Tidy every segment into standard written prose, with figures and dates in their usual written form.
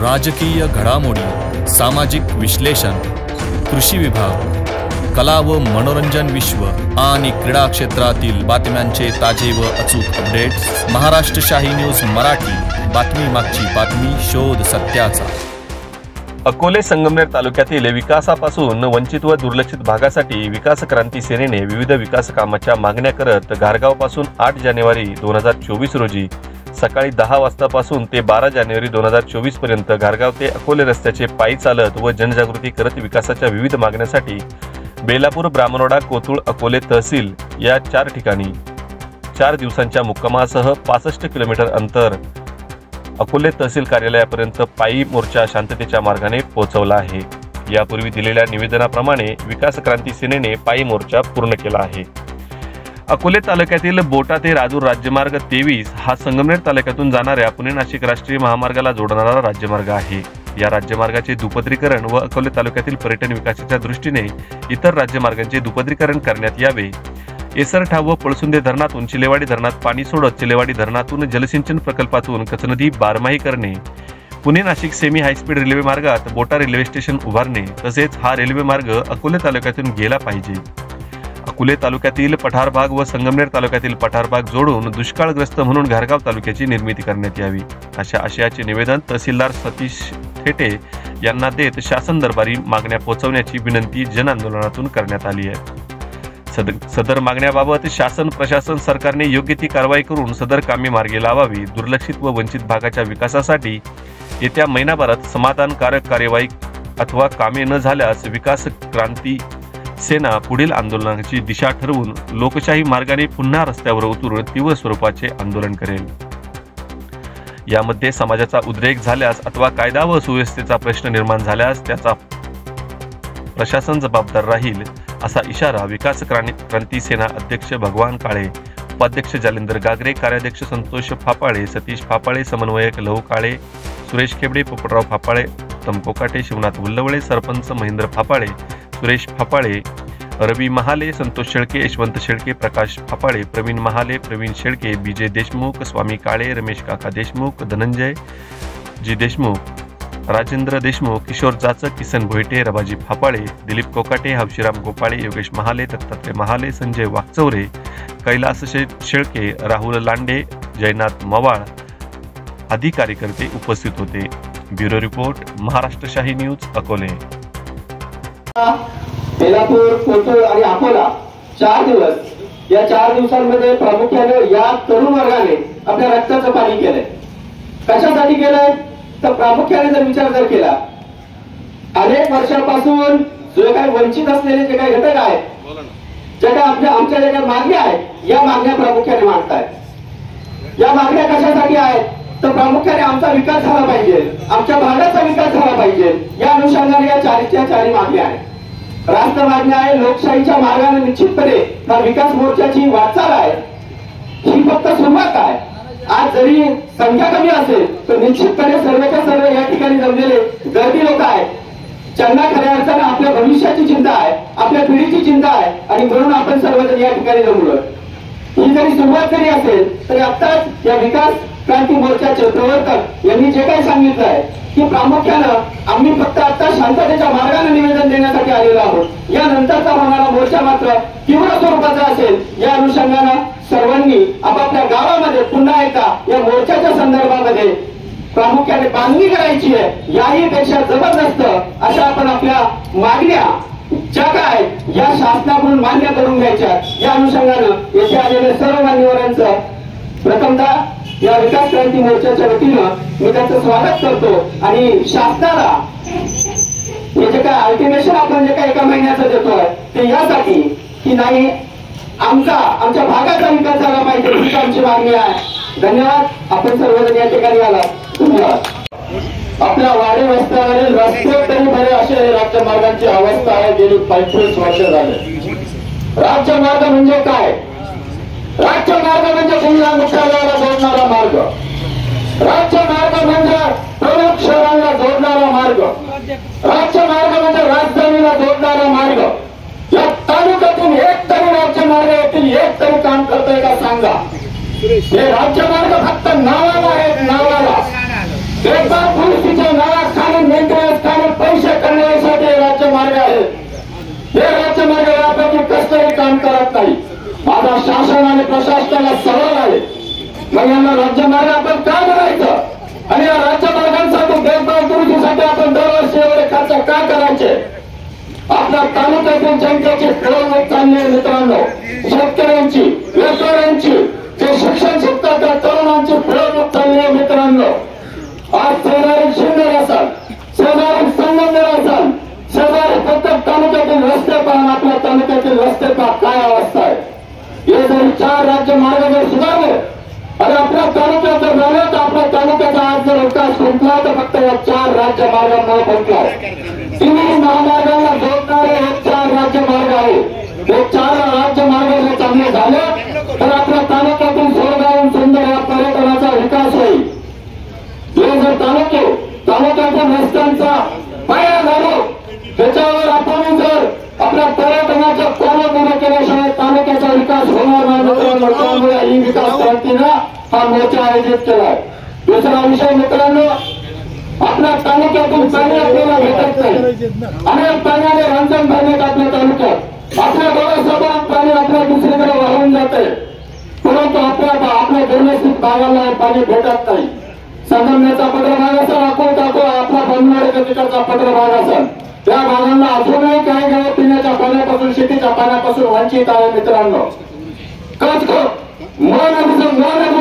राजकीय घडामोडी, सामाजिक विश्लेषण, कृषी विभाग, कला व मनोरंजन विश्व आणि क्रीडा क्षेत्रातील बातम्यांचे ताजे व अचूक अपडेट्स महाराष्ट्र शाही न्यूज मराठी। बातमी मागची बातमी, शोध सत्याचा। अकोले संगमनेर तालुक्यातील विकासापासून वंचित व दुर्लक्षित भागासाठी विकास क्रांती सेनेने विविध विकास कामाच्या मागण्या करत घारगावपासून 8 जानेवारी 2024 रोजी सकाळी 10 वाजतापासून ते 12 जानेवारी 2024 पर्यंत घारगाव ते अकोले रस्त्याचे पायी चालत व जनजागृती करत विकासाच्या विविध मागण्यांसाठी बेलापूर, ब्राह्मणवाडा, कोथरूड, अकोले तहसील या 4 ठिकाणी 4 दिवसांच्या मुक्कामासह 65 किलोमीटर अंतर अकोले तहसील कार्यालयापर्यंत पायी मोर्चा शांततेच्या मार्गाने पोहोचवला आहे। यापूर्वी दिलेल्या निवेदनाप्रमाणे विकास क्रांती सेनेने पायी मोर्चा पूर्ण केला आहे। अकोले तालुक्यातील बोटा ते राजूर राज्यमार्ग 23 हा संगमनेर तालुक्यातून जाणाऱ्या पुणे नाशिक राष्ट्रीय महामार्गाला जोडणारा राज्यमार्ग आहे। या राज्यमार्गाचे दुपदरीकरण व अकोले तालुक्यातील पर्यटन विकासाच्या दृष्टीने इतर राज्यमार्गांचे दुपदरीकरण करण्यात यावे। एसरठा व पळसुंदे धरणातून चिलेवाडी धरणात पाणी सोडत चिलेवाडी धरणातून जलसिंचन प्रकल्पातून कचनदी बारमाही करणे, Pune Nashik semi high speed railway मार्गात बोटा रेल्वे स्टेशन उभारणे, तसेच हा रेल्वे मार्ग अकोले तालुक्यातून गेला पाहिजे। अकोले तालुक्यातील पठार भाग व संगमनेर तालुक्यातील पठार भाग जोडून दुष्काळग्रस्त म्हणून घारगाव तालुक्याची निर्मिती करण्यात यावी, अशा आशयाचे निवेदन तहसीलदार सतीश थेटे यांना देत शासन दरबारी मागण्या पोहोचवण्याची विनंती जन आंदोलनातून करण्यात आली आहे। सदर मागण्याबाबत शासन प्रशासन सरकारने योग्य ती कारवाई करून सदर कामे मार्गी लावावी। दुर्लक्षित व वंचित भागाच्या विकासासाठी येत्या महिनाभरात समाधानकारक कार्यवाही अथवा कामे न झाल्यास विकास क्रांती सेना पुढील आंदोलनाची दिशा ठरवून लोकशाही मार्गाने पुन्हा रस्त्यावर उतरून तीव्र स्वरूपाचे आंदोलन करेल। यामध्ये समाजाचा उद्रेक झाल्यास अथवा कायदा व सुव्यवस्थेचा प्रश्न निर्माण झाल्यास त्याचा प्रशासन जबाबदार राहील, असा इशारा विकास क्रांती सेना अध्यक्ष भगवान काळे, उपाध्यक्ष जालिंदर गागरे, कार्याध्यक्ष संतोष फापाळे, सतीश फापाळे, समन्वयक लहू काळे, सुरेश खेबडे, पोपटराव फापाळे, उत्तम कोकाटे, शिवनाथ वल्लवळे, सरपंच महेंद्र फापाळे, सुरेश फापाळे, रवी महाले, संतोष शेळके, यशवंत शेळके, प्रकाश फापाळे, प्रवीण महाले, प्रवीण शेळके, बीजे देशमुख, स्वामी काळे, रमेश काका देशमुख, धनंजय जी देशमुख, राजेंद्र देशमुख, किशोर जाचक, किसन भोईटे, रबाजी फापाळे, दिलीप कोकाटे, हवशीराम गोपाळे, योगेश महाले, दत्तात्रय महाले, संजय वाकचौरे, कैलास शेळके, राहुल लांडे, जयनाथ मवाळ आदी कार्यकर्ते उपस्थित होते। ब्युरो रिपोर्ट, महाराष्ट्र शाही न्यूज, अकोले। बेलापूर, कोथरूड आणि अकोला 4 दिवस, या 4 दिवसांमध्ये प्रामुख्याने या तरुण वर्गाने आपल्या रक्ताचं पाणी केलंय। कशासाठी केलंय तर प्रामुख्याने जर विचार केला, अनेक वर्षापासून जे काही वंचित असलेले जे काही घटक आहेत, जे काही आमच्या ज्या काही मागण्या आहेत, या मागण्या प्रामुख्याने मांडतायत। या मागण्या कशासाठी आहेत तर प्रामुख्याने आमचा विकास झाला पाहिजे, आमच्या भागाचा विकास झाला पाहिजे, या अनुषंगाने या 4च्या मागण्या आहेत। रास्त मागण्या आहे। लोकशाहीच्या मार्गाने निश्चितपणे हा विकास मोर्चाची वाटचाल आहे, ही फक्त सुरुवात आहे। आज जरी संख्या कमी असेल तर निश्चितपणे सर्वच्या सर्व या ठिकाणी जमलेले गर्दी लोक आहेत, ज्यांना खऱ्या अर्थाने आपल्या भविष्याची चिंता आहे, आपल्या पिढीची चिंता आहे, आणि म्हणून आपण सर्वजण या ठिकाणी जमलोय। ही जरी सुरुवात जरी असेल तरी आत्ताच या विकास क्रांती मोर्चाचे प्रवर्तक यांनी जे काही सांगितलं आहे की प्रामुख्यानं आम्ही फक्त आता शांततेच्या मार्गाने निवेदन देण्यासाठी आलेलो आहोत, या नंतरचा होणारा मोर्चा मात्र तीव्र स्वरूपाचा असेल। या अनुषंगाने सर्वांनी आपापल्या गावामध्ये पुन्हा एकदा या मोर्चाच्या संदर्भामध्ये प्रामुख्याने बांधणी करायची आहे। याही पेक्षा जबरदस्त अशा आपण आपल्या मागण्या ज्या काय या शासनाकडून मान्य करून घ्यायच्या। या अनुषंगाने येथे आलेल्या सर्व मान्यवरांचं प्रथमतः या विकास क्रांती मोर्चाच्या वतीनं मी त्यांचं स्वागत करतो, आणि शासनाला हे जे काय अल्टिमेशन आपण जे काय 1 महिन्याचं देतोय ते यासाठी की नाही आमच्या भागाचा विकास झाला पाहिजे, ही आमची मागणी आहे। धन्यवाद। आपण सर्वजण या ठिकाणी आलात, धन्यवाद। आपल्या वाडी वस्त्यावरील रस्ते तरी बरे असे राज्यमार्गांची अवस्था आहे। गेली 25 वर्ष झाले। राज्यमार्ग म्हणजे काय? राज्यमार्ग म्हणजे जिल्हा मुख्यालयाला जोडणारा मार्ग, राज्यमार्ग म्हणजे प्रमुख शहरांना जोडणारा मार्ग, राज्यमार्ग म्हणजे राजधानीला जोडणारा मार्ग। या तालुक्यातून एक तरी राज्यमार्ग येथील एक तरी काम करतोय का सांगा? हे राज्यमार्ग फक्त नावाला आहेत, नावाला। बेकार परिस्थितीच्या नावाला आता शासन आणि प्रशासनाला सवाल आहे, मग यांना राज्यमार्ग आपण का करायचं आणि या राज्यमार्गांसाठी देखभाल दुरुस्तीसाठी आपण दरवर्षी एवढे खर्च का करायचे? आपल्या तालुक्यातील जनतेची पिळवणूक चालली आहे मित्रांनो, शेतकऱ्यांची, व्यापाऱ्यांची, जे शिक्षण शिकतात त्या तरुणांची पिळवणूक चालली आहे मित्रांनो. आज शेजारी शिंदे असाल, शेजारी संगमनेर असाल, शेजारी प्रत्येक तालुक्यातील रस्ते पहा, आपल्या तालुक्यातील रस्ते पहा काय अवस्था आहे. हे जर 4 राज्य मार्ग जर सुधारले आणि आपल्या तालुक्यात जर झालं तर आपल्या तालुक्याचा आज जर विकास खुंटला तर फक्त या 4 राज्य मार्गांमुळे खुंटला. 3 महामार्गांना जोडणारे हे 4 राज्य मार्ग आहे. हे 4 राज्य मार्ग जर चांगले झाले तर आपल्या तालुक्यातून सोरगाव सुंदर या पर्यटनाचा विकास होईल. हे जर तालुक्यातील रस्त्यांचा पाया झालो त्याच्यावर आपण जर आपल्या पर्यटनाच्या कोणा उभं केल्याशिवाय तालुक्याचा विकास होणार नाही. त्यामुळे ही विकास क्रांतीनं हा मोर्चा आयोजित केलाय. दुसरा विषय मित्रांनो, आपल्या तालुक्यातून पाणी आपल्याला भेटत नाही. अनेक पाण्याने रंजन भरण्यात आपल्या तालुक्यात आपल्या डोळ्यासमोर पाणी आपल्या दुसरीकडे वाहून जाते, परंतु आपल्या दुर्लक्षित भागाला पाणी भेटत नाही. संगमनेरचा पत्रभाग असेल, अकोला आपला बंधुवाडीचा तिकडचा पत्रभाग असेल, त्या भागांना अजूनही काही गाव पिण्याच्या पाण्यापासून, शेतीच्या पाण्यापासून वंचित आहे मित्रांनो. नदी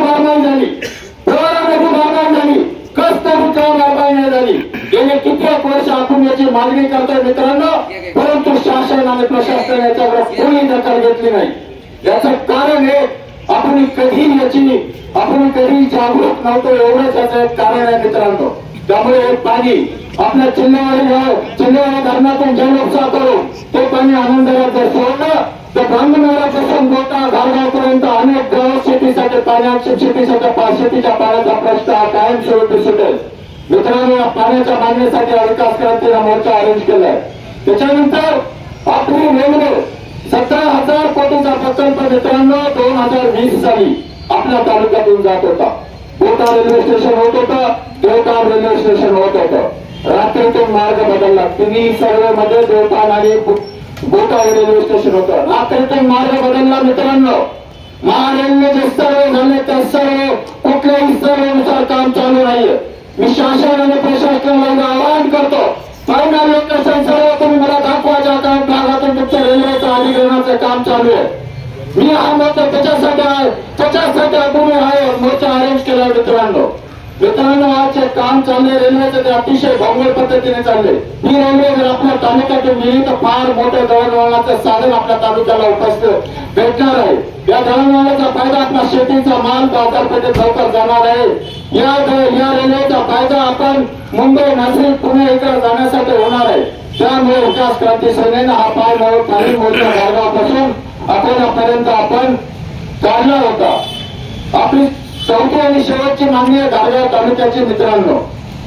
बारमाही झाली, प्रवरा नदी बारमाही झाली, बारमाही झाली. गेले कित्येक वर्ष आपण याची मागणी करतोय मित्रांनो, परंतु शासन आणि प्रशासन याच्यावर कोणी दखल घेतली नाही. याचं कारण हे आपण कधी जागरूक नव्हतो एवढंच याचं एक कारण आहे मित्रांनो. त्यामुळे हे पाणी आपल्या चिल्लेवाडी धरणातून जल उपसा करून ते पाणी आनंदरात जर सोडलं तर ब्राह्मणवाड्यापासून गोटा घारगावपर्यंत अनेक गाव शेतीसाठी शेतीच्या पाण्याचा प्रश्न हा कायमस्वरूपी सुटेल. मित्रांनो, या पाण्याच्या मागणीसाठी विकास क्रांतीला मोर्चा अरेंज केलाय. त्याच्यानंतर आपली रेल्वे 17,000 कोटीचा प्रकल्प मित्रांनो 2020 साली आपल्या तालुक्यातून जात होता. गोटा रेल्वे स्टेशन होत होतं, देवटाण रेल्वे स्टेशन होत होतं. रात्रीतून मार्ग बदलला. तिन्ही सर्वे मध्ये देवटाण आणि गोटा रेल्वे स्टेशन होतं. रात्रीतून मार्ग बदलला मित्रांनो. महारेल्वे जे सर्वे झाले त्या सर्व कुठल्याही सर्वेनुसार काम चालू नाहीये. मी शासन आणि प्रशासनाला आवाहन करतो, फायनल लोकेशन सर्व तुम्ही मला दाखवा ज्या काम भागातून तुमच्या रेल्वेचं अधिग्रहणाचं काम चालू आहे. मी हा मोर्चा त्याच्यासाठी आपण हा मोर्चा अरेंज केला मित्रांनो. आज जे काम चाललंय रेल्वेचं ते अतिशय भंगोल पद्धतीने चाललंय. ही रेल्वे जर आपल्या तालुक्यातून गेली तर फार मोठं दळणवळणाचं साधन आपल्या तालुक्याला उपस्थित भेटणार आहे. या दळणवळणाचा फायदा आपला शेतीचा माल बाजारपेठेत लवकर जाणार आहे. या रेल्वेचा फायदा आपण मुंबई, नाशिक, पुणे इकडे जाण्यासाठी होणार आहे. त्यामुळे विकास क्रांती सेनेनं हा पाय खाली मोर्चा घारगावपासून अकोल्यापर्यंत आपण काढला होता. आपली चौथी आणि शेवटची मागणी आहे घारगाव तालुक्याची मित्रांनो.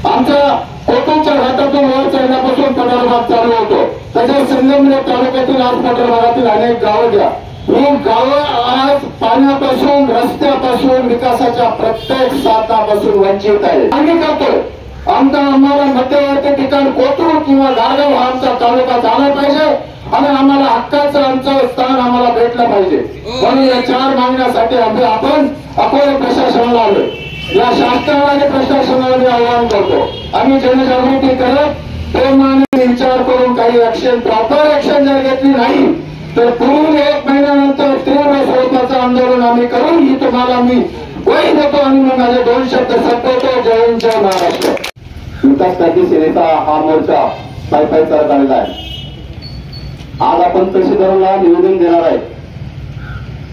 आमच्या कोकणच्या घाटातून वर चढण्यापासून पठारभाग चालू होतो. तसेच संगमनेर तालुक्यातील आज पठारभागातील अनेक गावं घ्या. ही गावं आज पाण्यापासून, रस्त्यापासून, विकासाच्या प्रत्येक साधनापासून वंचित आहे. आम्ही करतोय आम्हाला मध्यवर्ती ठिकाण कोथरूड किंवा घारगाव हा आमचा तालुका झाला पाहिजे आणि आम्हाला हक्काचं आमचं स्थान आम्हाला भेटलं पाहिजे. म्हणून या 4 मागण्यासाठी आपण अकोला प्रशासनाला आलो. या शासनाला आणि प्रशासनाला मी आवाहन करतो, आम्ही जनजागृती करत प्रेमाने विचार करून काही ऍक्शन, प्रॉपर ऍक्शन जर घेतली नाही तर पुढील 1 महिन्यानंतर तीव्र स्वरूपाचं आंदोलन आम्ही करून ही तुम्हाला मी वही देतो आणि मग माझे 2 शब्द संपवतो. जय हिंद, जय महाराष्ट्र. विकास क्रांती सेनेचा हा मोर्चा पायी चालत आलेला आहे. आज आपण तहसीलदारांना निवेदन देणार आहे.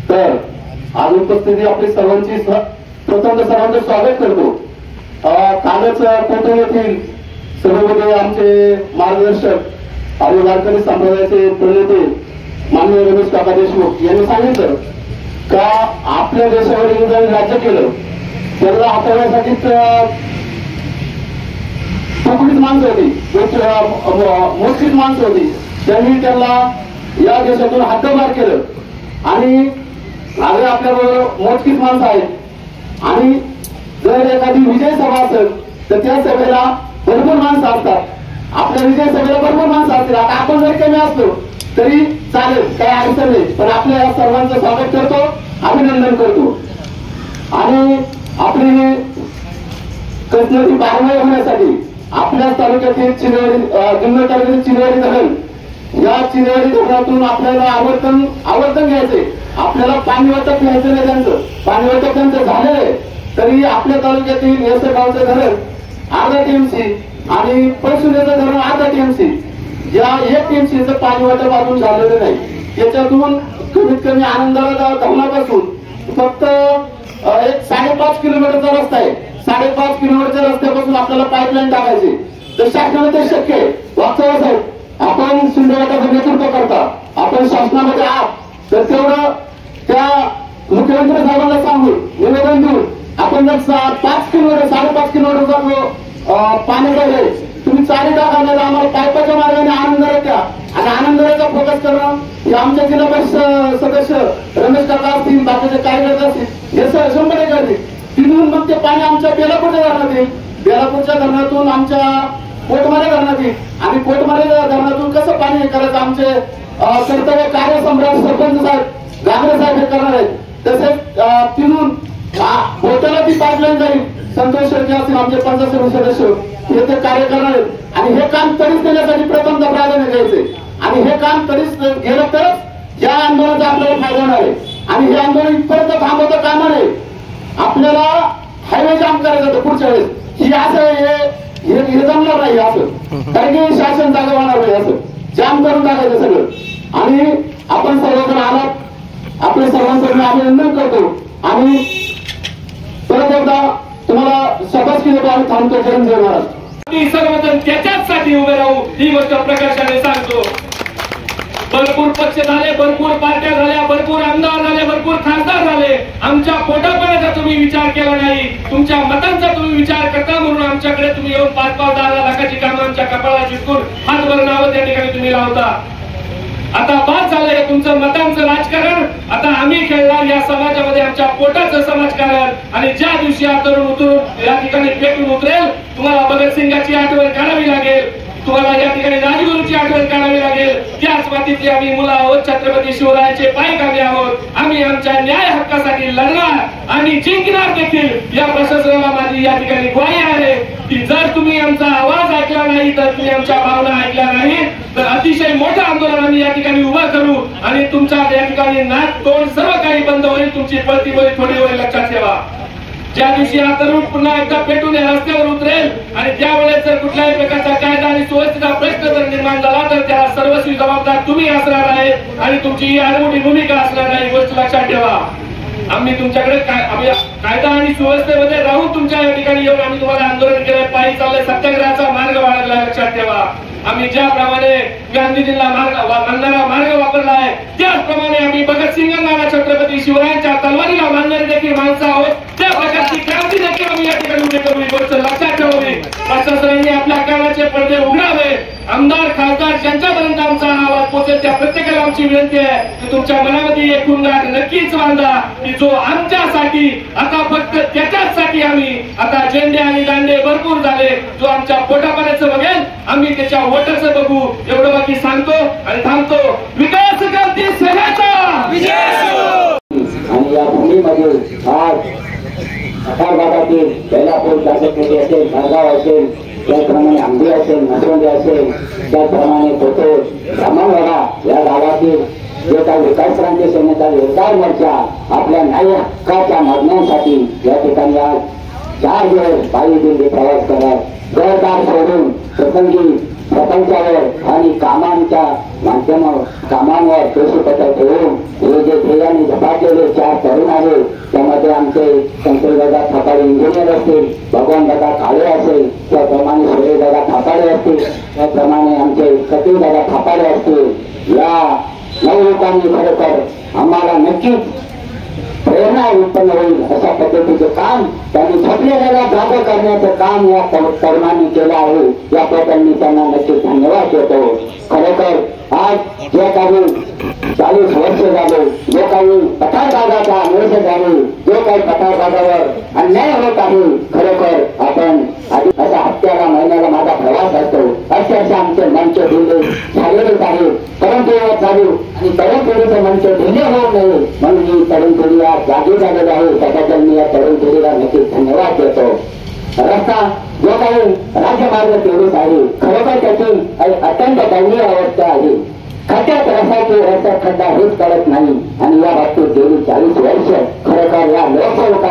तर आज उपस्थिती आपली सर्वांची प्रथम सर्वांचं स्वागत करतो. कालच कोकण येथील सभेमध्ये आमचे मार्गदर्शक आणि वारकरी संप्रदायाचे प्रणेते माननीय रमेश काका देशमुख यांनी सांगितलं का आपल्या देशावर इंग्रजांनी राज्य केलं, त्यांना हाताळण्यासाठी तुकडीच माणसं होती, मोजकीच माणसं होती. त्यांनी त्यांना या देशातून हद्दपार केलं आणि आज आपल्याबरोबर मोजकीच माणसं आहेत. आणि जर एखादी विजय सभा असेल तर त्या सभेला भरपूर माणसं असतात. आपल्या विजय सभेला भरपूर माणसं असतील. आता आपण जर कमी असलो तरी चालेल, काही अडचण नाही. पण आपल्या या सर्वांचं स्वागत करतो, अभिनंदन करतो. आणि आपली कसनदी बारमाही होण्यासाठी आपल्या तालुक्यातील जुन्नर तालुक्यातील चिनवाडी धरण, या चिनवाडी धरणातून आपल्याला आवर्तन घ्यायचंय. आपल्याला पाणी वाटप घ्यायचं नाही, त्यांचं पाणी वाटप त्यांचं झालेलं आहे. तरी आपल्या तालुक्यातील येसरगावचं धरण अर्धा टीएमसी आणि पैसुल्याचं धरण अर्धा टीएमसी, या 1 टीएमसीचं पाणी वाटप अजून झालेलं नाही. त्याच्यातून कमीत कमी आनंदाला धरणापासून फक्त एक 5.5 किलोमीटरचा रस्ता आहे. 5.5 किलोमीटरच्या रस्त्यापासून आपल्याला पाईपलाईन टाकायची. तर शासनाला ते शक्य आहे. वास्तव साहेब, आपण शिंदे गटाचं नेतृत्व करता, आपण शासनामध्ये आहात, तर तेवढं त्या मुख्यमंत्री साहेबांना सांगून निवेदन देऊन आपण जर 5 किलोमीटर 5.5 किलोमीटरचा जो पाण्याचा आहे तुम्ही चारी टाकायला आम्हाला पाईपाच्या मार्गाने आनंदाला द्या. आणि आनंदाचा फोकस करणं हे आमच्या जिल्हा परिषद सदस्य रमेश काका असतील, बाकीचे कार्यकर्ते असतील, हे 100% करतील. तिथून मग ते पाणी आमच्या बेलापूरच्या धरणात येईल. बेलापूरच्या धरणातून आमच्या कोटमारे धरणात येईल. आणि कोटमारे धरणातून कसं पाणी करायचं आमचे कर्तव्य कार्यसम्राट सरपंच साहेब गांगरे साहेब हे करणार आहेत. तसेच तिथून बोटाला ती पाईपलाईन जाईल. संतोष शेळके असतील आमचे पंचायत समिती सदस्य, हे ते कार्य करणार आहेत. आणि हे काम तरीच देण्यासाठी प्रथमतः प्राधान्य द्यायचे. आणि हे काम तरीच गेलं तरच या आंदोलनाचा आपल्याला फायदा होणार आहे. आणि हे आंदोलन इथपर्यंत थांबवता कामा नये. आपल्याला हायवे जाम करायचं होतं पुढच्या वेळेस. ही असं हे जमणार नाही असं, कारण की शासन जागा होणार नाही. असं जाम करून टाकायचं सगळं. आणि आपण सर्वजण आलात, आपल्या सर्वांचं मी अभिनंदन करतो. आणि परत एकदा तुम्हाला शाबासकी देतो. आम्ही थांबतो. जय महाराज. सर्वजण त्याच्याचसाठी उभे राहू ही गोष्ट प्रकर्षाने सांगतो. भरपूर पक्ष झाले, भरपूर पार्ट्या झाल्या, भरपूर आमदार झाले, भरपूर खासदार झाले. आमच्या पोटापाण्याचा तुम्ही विचार केला नाही, तुमच्या मतांचा तुम्ही विचार करता म्हणून आमच्याकडे तुम्ही येऊन 5-5, 10 लाखाची कामं आमच्या कपाळाला चिटकून हातभर नावं त्या ठिकाणी तुम्ही लावता. आता बाद झालं हे तुमचं मतांचं राजकारण. आता आम्ही खेळणार या समाजामध्ये आमच्या पोटाचं समाजकारण. आणि ज्या दिवशी हा तरुण उतरून या ठिकाणी पेटून उतरेल, तुम्हाला भगतसिंगाची आठवण काढावी लागेल, तुम्हाला या ठिकाणी राजगुरूची आठवण काढावी लागेल. त्याच मातीतली आम्ही मुलं आहोत, छत्रपती शिवरायांचे पायकामे आहोत. आम्ही आमच्या न्याय हक्कासाठी लढणार आणि जिंकणार देखील. या प्रशासनाला माझी या ठिकाणी ग्वाही आहे की जर तुम्ही आमचा आवाज ऐकला नाही, तर तुम्ही आमच्या भावना ऐकल्या नाही, तर अतिशय मोठं आंदोलन आम्ही या ठिकाणी उभं करू. आणि तुमच्या या ठिकाणी नाक तोंड सर्व काही बंद होईल, तुमची पळती बळी थोडी होईल. लक्षात ठेवा, ज्या दिवशी हा तरुण पुन्हा एकदा पेटून या रस्त्यावर उतरेल आणि त्यावेळेस जर कुठल्याही प्रकारचा कायदा आणि सुव्यवस्थेचा प्रश्न जर निर्माण झाला, तर त्याला सर्वस्वी जबाबदार तुम्ही असणार आहे आणि तुमची ही आडमोठी भूमिका असणार आहे. गोष्ट लक्षात ठेवा. आम्ही तुमच्याकडे कायदा आणि सुव्यवस्थेमध्ये राहून तुमच्या या ठिकाणी येऊन आम्ही तुम्हाला आंदोलन केलं, पायी चाललंय, सत्याग्रहाचा मार्ग बाळगला. लक्षात ठेवा, आम्ही ज्याप्रमाणे गांधीजींना मानणारा मार्ग वापरला आहे, त्याचप्रमाणे आम्ही भगतसिंगांना छत्रपती शिवरायांच्या तलवारीला मानणारे देखील माणसं आहोत. त्या प्रकारची क्रांती देखील आम्ही या ठिकाणी उभी करू. ही गोष्ट लक्षात ठेवावी. प्रशासनाने आपल्या कानाचे पडदे उघडावे. आमदार खासदार ज्यांच्यापर्यंत आमचा आवाज पोहोचेल त्या प्रत्येकाला आमची विनंती आहे की तुमच्या मनामध्ये एक गुणगाठ नक्कीच बांधा की जो आमच्यासाठी, आता फक्त त्याच्यासाठी आम्ही आता झेंडे आणि दांडे भरपूर झाले, जो आमच्या पोटापाण्याचं बघेल आम्ही त्याच्या वोटाचं बघू. एवढं बाकी सांगतो आणि थांबतो. विकास क्रांती सेनेचा विजय असो. आणि या भूमीमध्ये आज सकाळ भागातील बेलापूर तालुक्यामध्ये असेल, भरगाव असेल, त्याचप्रमाणे आंबे असेल, नसवंदी असेल, त्याचप्रमाणे कोथोड, ब्राह्मणवाडा या गावातील जे काही विकास क्रांती सेनेचा योगदान मोर्चा आपल्या न्याय हक्काच्या मागण्यांसाठी या ठिकाणी आज 4 दिवस पायी दिंडी प्रवास करत घरदार सोडून प्रपंचावर आणि कामांवर पेशीपत्र ठेवून हे जे ध्येयाने झपाटलेले 4 तरुण आहेत, त्यामध्ये आमचे शंकरदादा थापाडे इंजिनियर असतील, भगवान दादा काळे असेल, त्याप्रमाणे सूर्यदादा थापाडे असतील, त्याप्रमाणे आमचे सतीदादा थापाडे असतील. या नवयुवकांनी खरोखर आम्हाला नक्कीच प्रेरणा उत्पन्न होईल अशा पद्धतीचे काम त्यांनी छापलेल्या जागा करण्याचं काम या तरुणांनी केलं आहे. याबद्दल मी त्यांना नक्कीच धन्यवाद देतो. खरोखर आज जे काही 40 वर्ष झाले, जे काही पठार भागाचा अनर्थ झाले, जे काही पठार भागावर अन्याय होत आहे, खरोखर आपण अशा हप्त्याला महिन्याला माझा प्रवास असतो, असे आमचे मंच दिले झालेलेच आहे. परंतु त्यांचे मनचे ढिले होऊ नये म्हणून ही तरुण पिढी आज जागी झालेली आहे. त्याच्याबद्दल मी या तरुण पिढीला नक्कीच धन्यवाद देतो. रस्ता जो काही राज्यमार्ग 23 आहे खरोखर त्याची अत्यंत दयनीय अवस्था आहे. खड्ड्यात रस्त्याची रस्त्यात खड्डा हेच कळत नाही आणि या बाबतीत गेली 40 वर्ष खरोखर या लोकसेवक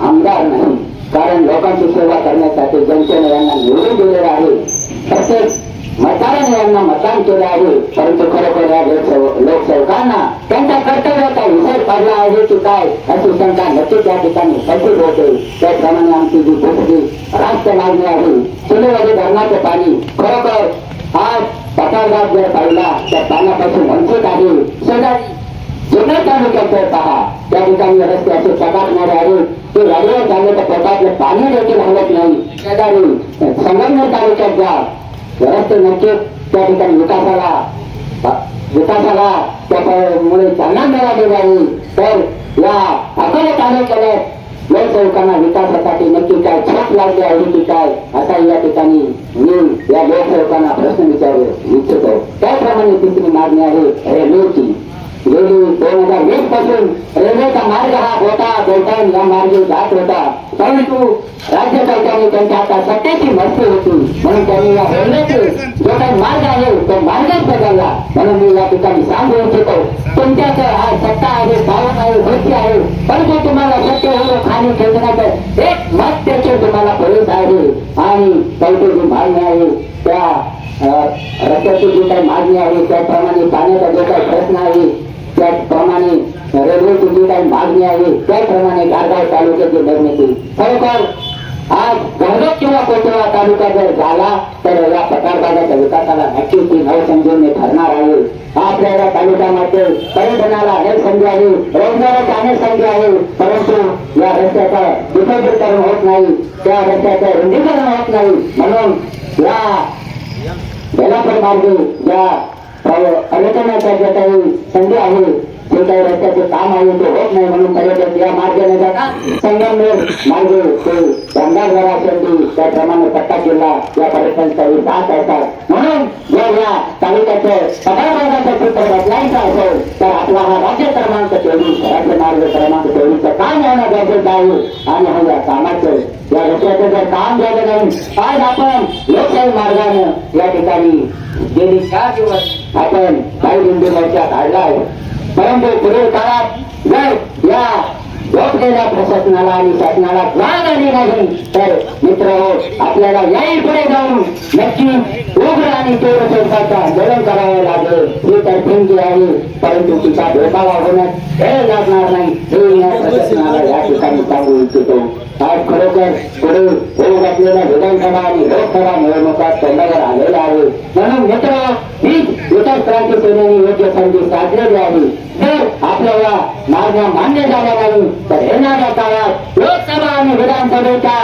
आमदार नाही, कारण लोकांची सेवा करण्यासाठी जनतेने यांना निवडून दिलेलं आहे. प्रत्येक मतदाराने यांना मतदान केलं आहे. परंतु खरोखर या लोकसेवकांना त्यांच्या कर्तव्याचा विसर पडला आहे की काय अशी शंका नक्कीच या ठिकाणी उपस्थित होते. त्याप्रमाणे आमची जी दुसरी राष्ट्र मागणी आहे चुलीवरील धरणाचे पाणी खरोखर आज पठारगाव जर पाहिला त्या पाण्यापासून वंचित आहे. शेजारी जुन्नर तालुक्यात पहा त्या ठिकाणी रस्ते असे चकाकणारे आहेत की गाडीवर चालले तर पोटातले पाणी देखील हलत नाही. शेजारी संगमनेर तालुक्यात जा रस्ते नक्कीच त्या ठिकाणी विकासाला त्यामुळे चालना मिळाली नाही. तर या अकोला तालुक्याला लोकसेवकांना विकासासाठी नक्की काय छाप लागली आहे की काय असा या ठिकाणी मी या लोकसेवकांना प्रश्न विचारू इच्छितो. त्याप्रमाणे तिसरी मागणी आहे रेल्वेची. गेली 2020 पासून रेल्वेचा मार्ग हा बोटान या मार्गे जात होता, परंतु राज्य सरकारने त्यांच्या हातात सत्तेची मस्ती होती म्हणून त्यांनी या रेल्वेचे जो काही मार्ग आहे तो मार्गच बदलला. म्हणून मी या ठिकाणी सांगू इच्छितो तुमच्याकडे हा सत्ता आहे, पावन आहे, गोष्टी आहे, परंतु तुम्हाला सत्य होऊन खाली खेचण्याचं एक मत त्याचे तुम्हाला पोलीस आहे. आणि चौथी जी मागणी आहे त्या रस्त्याची जी काही मागणी आहे त्याप्रमाणे पाण्याचा जो काही प्रश्न आहे त्याप्रमाणे रेल्वेची जी काही मागणी आहे त्याप्रमाणे गारगाव तालुक्याची निर्मिती खरोखर आज घरगत किंवा कोचवा तालुका जर झाला तर या पठार भागाच्या विकासाला नक्कीच ही नवसंजीवनी ठरणार आहे. आपल्या तालुक्यामध्ये पर्यटनाला अनेक संधी आहे, रोजगाराच्या अनेक संधी आहे, परंतु या रस्त्याचं विकेंद्रीकरण होत नाही, त्या रस्त्याचं रुंदीकरण होत नाही. म्हणून या बेलापूर मार्गे या पर्यटनाच्या ज्या काही संधी आहे जे काही रस्त्याचे काम आहे ते होत नाही. म्हणून पर्यटक या मार्गाने जातात. संगमनेर मार्गे ते अंधारगडा संधी त्याप्रमाणे पट्टा किल्ला या पर्यटन स्थळी जात असतात. म्हणून जर या तालुक्याचं पठार भागाचं चित्र बदलायचं असेल तर आपला हा राज्य क्रमांक 24 राज्य मार्ग क्रमांक 24चं काम होणं गरजेचं आहे. आणि हा या कामाचं या रस्त्याचं जर काम झालं नाही आज आपण लोकशाही मार्गानं या ठिकाणी गेली 4 दिवस आपण काही दिंडी मोर्चा काढला आहे. परंतु पुढील काळात जर या झोपलेल्या प्रशासनाला आणि शासनाला जाग आली नाही तर मित्र आपल्याला याही पुढे जाऊन नक्की उग्र आणि तीव्र स्वरूपाचं आंदोलन करावं लागेल. ही तर ठिणगी आहे, परंतु तिचा धोकावा होण्यास वेळ लागणार नाही हे या प्रशासनाला या ठिकाणी सांगू इच्छितो. आज खरोखर पुढे होऊ घातलेल्या विधानसभा आणि लोकसभा निवडणुकात तोंडावर आलेला आहे. म्हणून मित्र ही विकास क्रांती सेनेने योग्य संधी साधलेली आहे. जर आपल्याला मागण्या मान्य झाल्या नाही तर येणाऱ्या काळात लोकसभा आणि विधानसभेच्या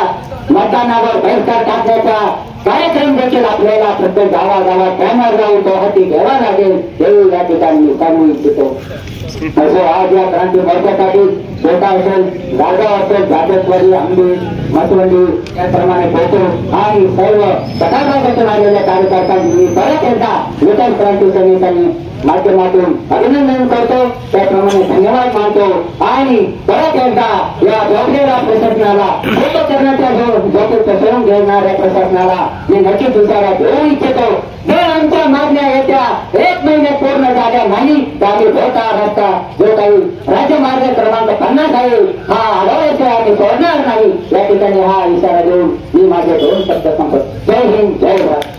मतदानावर बहिष्कार टाकण्याचा कार्यक्रम देखील आपल्याला प्रत्येक गावागावात कॅमेरा जाऊन तो हाती घ्यावा लागेल हे या ठिकाणी सांगू इच्छितो. असो आज या क्रांती मोर्चासाठी छोटा असेल, गारगाव असेल, जागेश्वरी, आंबी, मसवंडी याप्रमाणे पोहोचू आणि सर्व पठारभागातून आलेल्या कार्यकर्त्यांनी मी परत एकदा विकास क्रांती सेनेच्या माध्यमातून अभिनंदन करतो, त्याप्रमाणे धन्यवाद मानतो आणि परत एकदा या झोपलेल्या प्रशासनाला फोटो करण्याच्या झोपेत घेणाऱ्या प्रशासनाला मी नक्कीच इशारा देऊ इच्छितो. जर आमच्या मागण्या येत्या 1 महिने पूर्ण झाल्या नाही तर आम्ही होता रस्ता जो काही राज्यमार्ग क्रमांक 50 आहे हा अडवायचा आम्ही सोडणार नाही. या ठिकाणी हा इशारा देऊन मी माझे 2 शब्द संपतो. जय हिंद, जय भारत.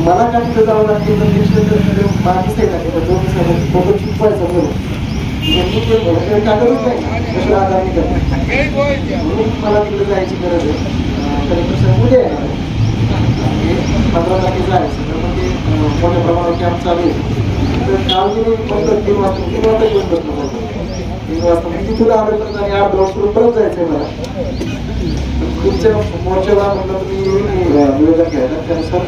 मला काय तिथं जावं लागते बाकीच आहे का फोटो चिपवायचा कागदच नाही आधार म्हणून मला तिकडे जायची गरज आहे. तरी उद्या 15 तारखेला जायचं तर म्हणजे मोठ्या प्रमाणात कॅम्प चालू आहे. तर काल मी फक्त 3 वाजता येऊन बसलो 3 वाजता मी तिथून आलं तर आणि 8 दिवस करून परत जायचंय मला. तुमच्या मोर्चाला म्हटलं तुम्ही निवेदन घ्यायला त्यानुसार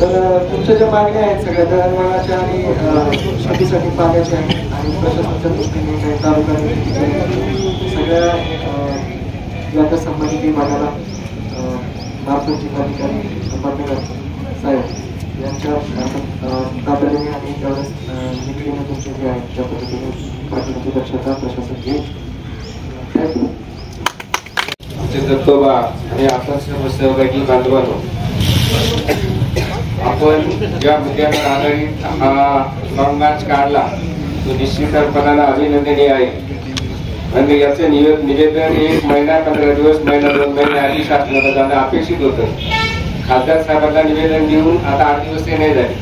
तर तुमच्या ज्या मागण्या आहेत सगळ्या दळणवळणाच्या आणि शेतीसाठी पाण्याच्या आणि प्रशासनाच्या दृष्टीने काही तालुका सगळ्या ज्या संबंधित विभागाला नागपूर जिल्हाधिकारी संबंधित साहेब यांच्या तातडीने आणि निकडीने तुमचे जे आहेत त्या पद्धतीने पाठीची दक्षता प्रशासन घेईल. थँक्यू. दत्तोबा आणि आपण सर्व सहभागी बांधवांनो, आपण ज्या मुद्द्यावर आधारित हा लॉंग मार्च काढला तो निश्चितपणाने अभिनंदनीय आहे. आणि याचं निवेदन 1 महिना 15 दिवस महिना 2 महिने आधी शासनाला जाणं अपेक्षित होतं. खासदार साहेबांना निवेदन देऊन आता 8 दिवस नाही झाले.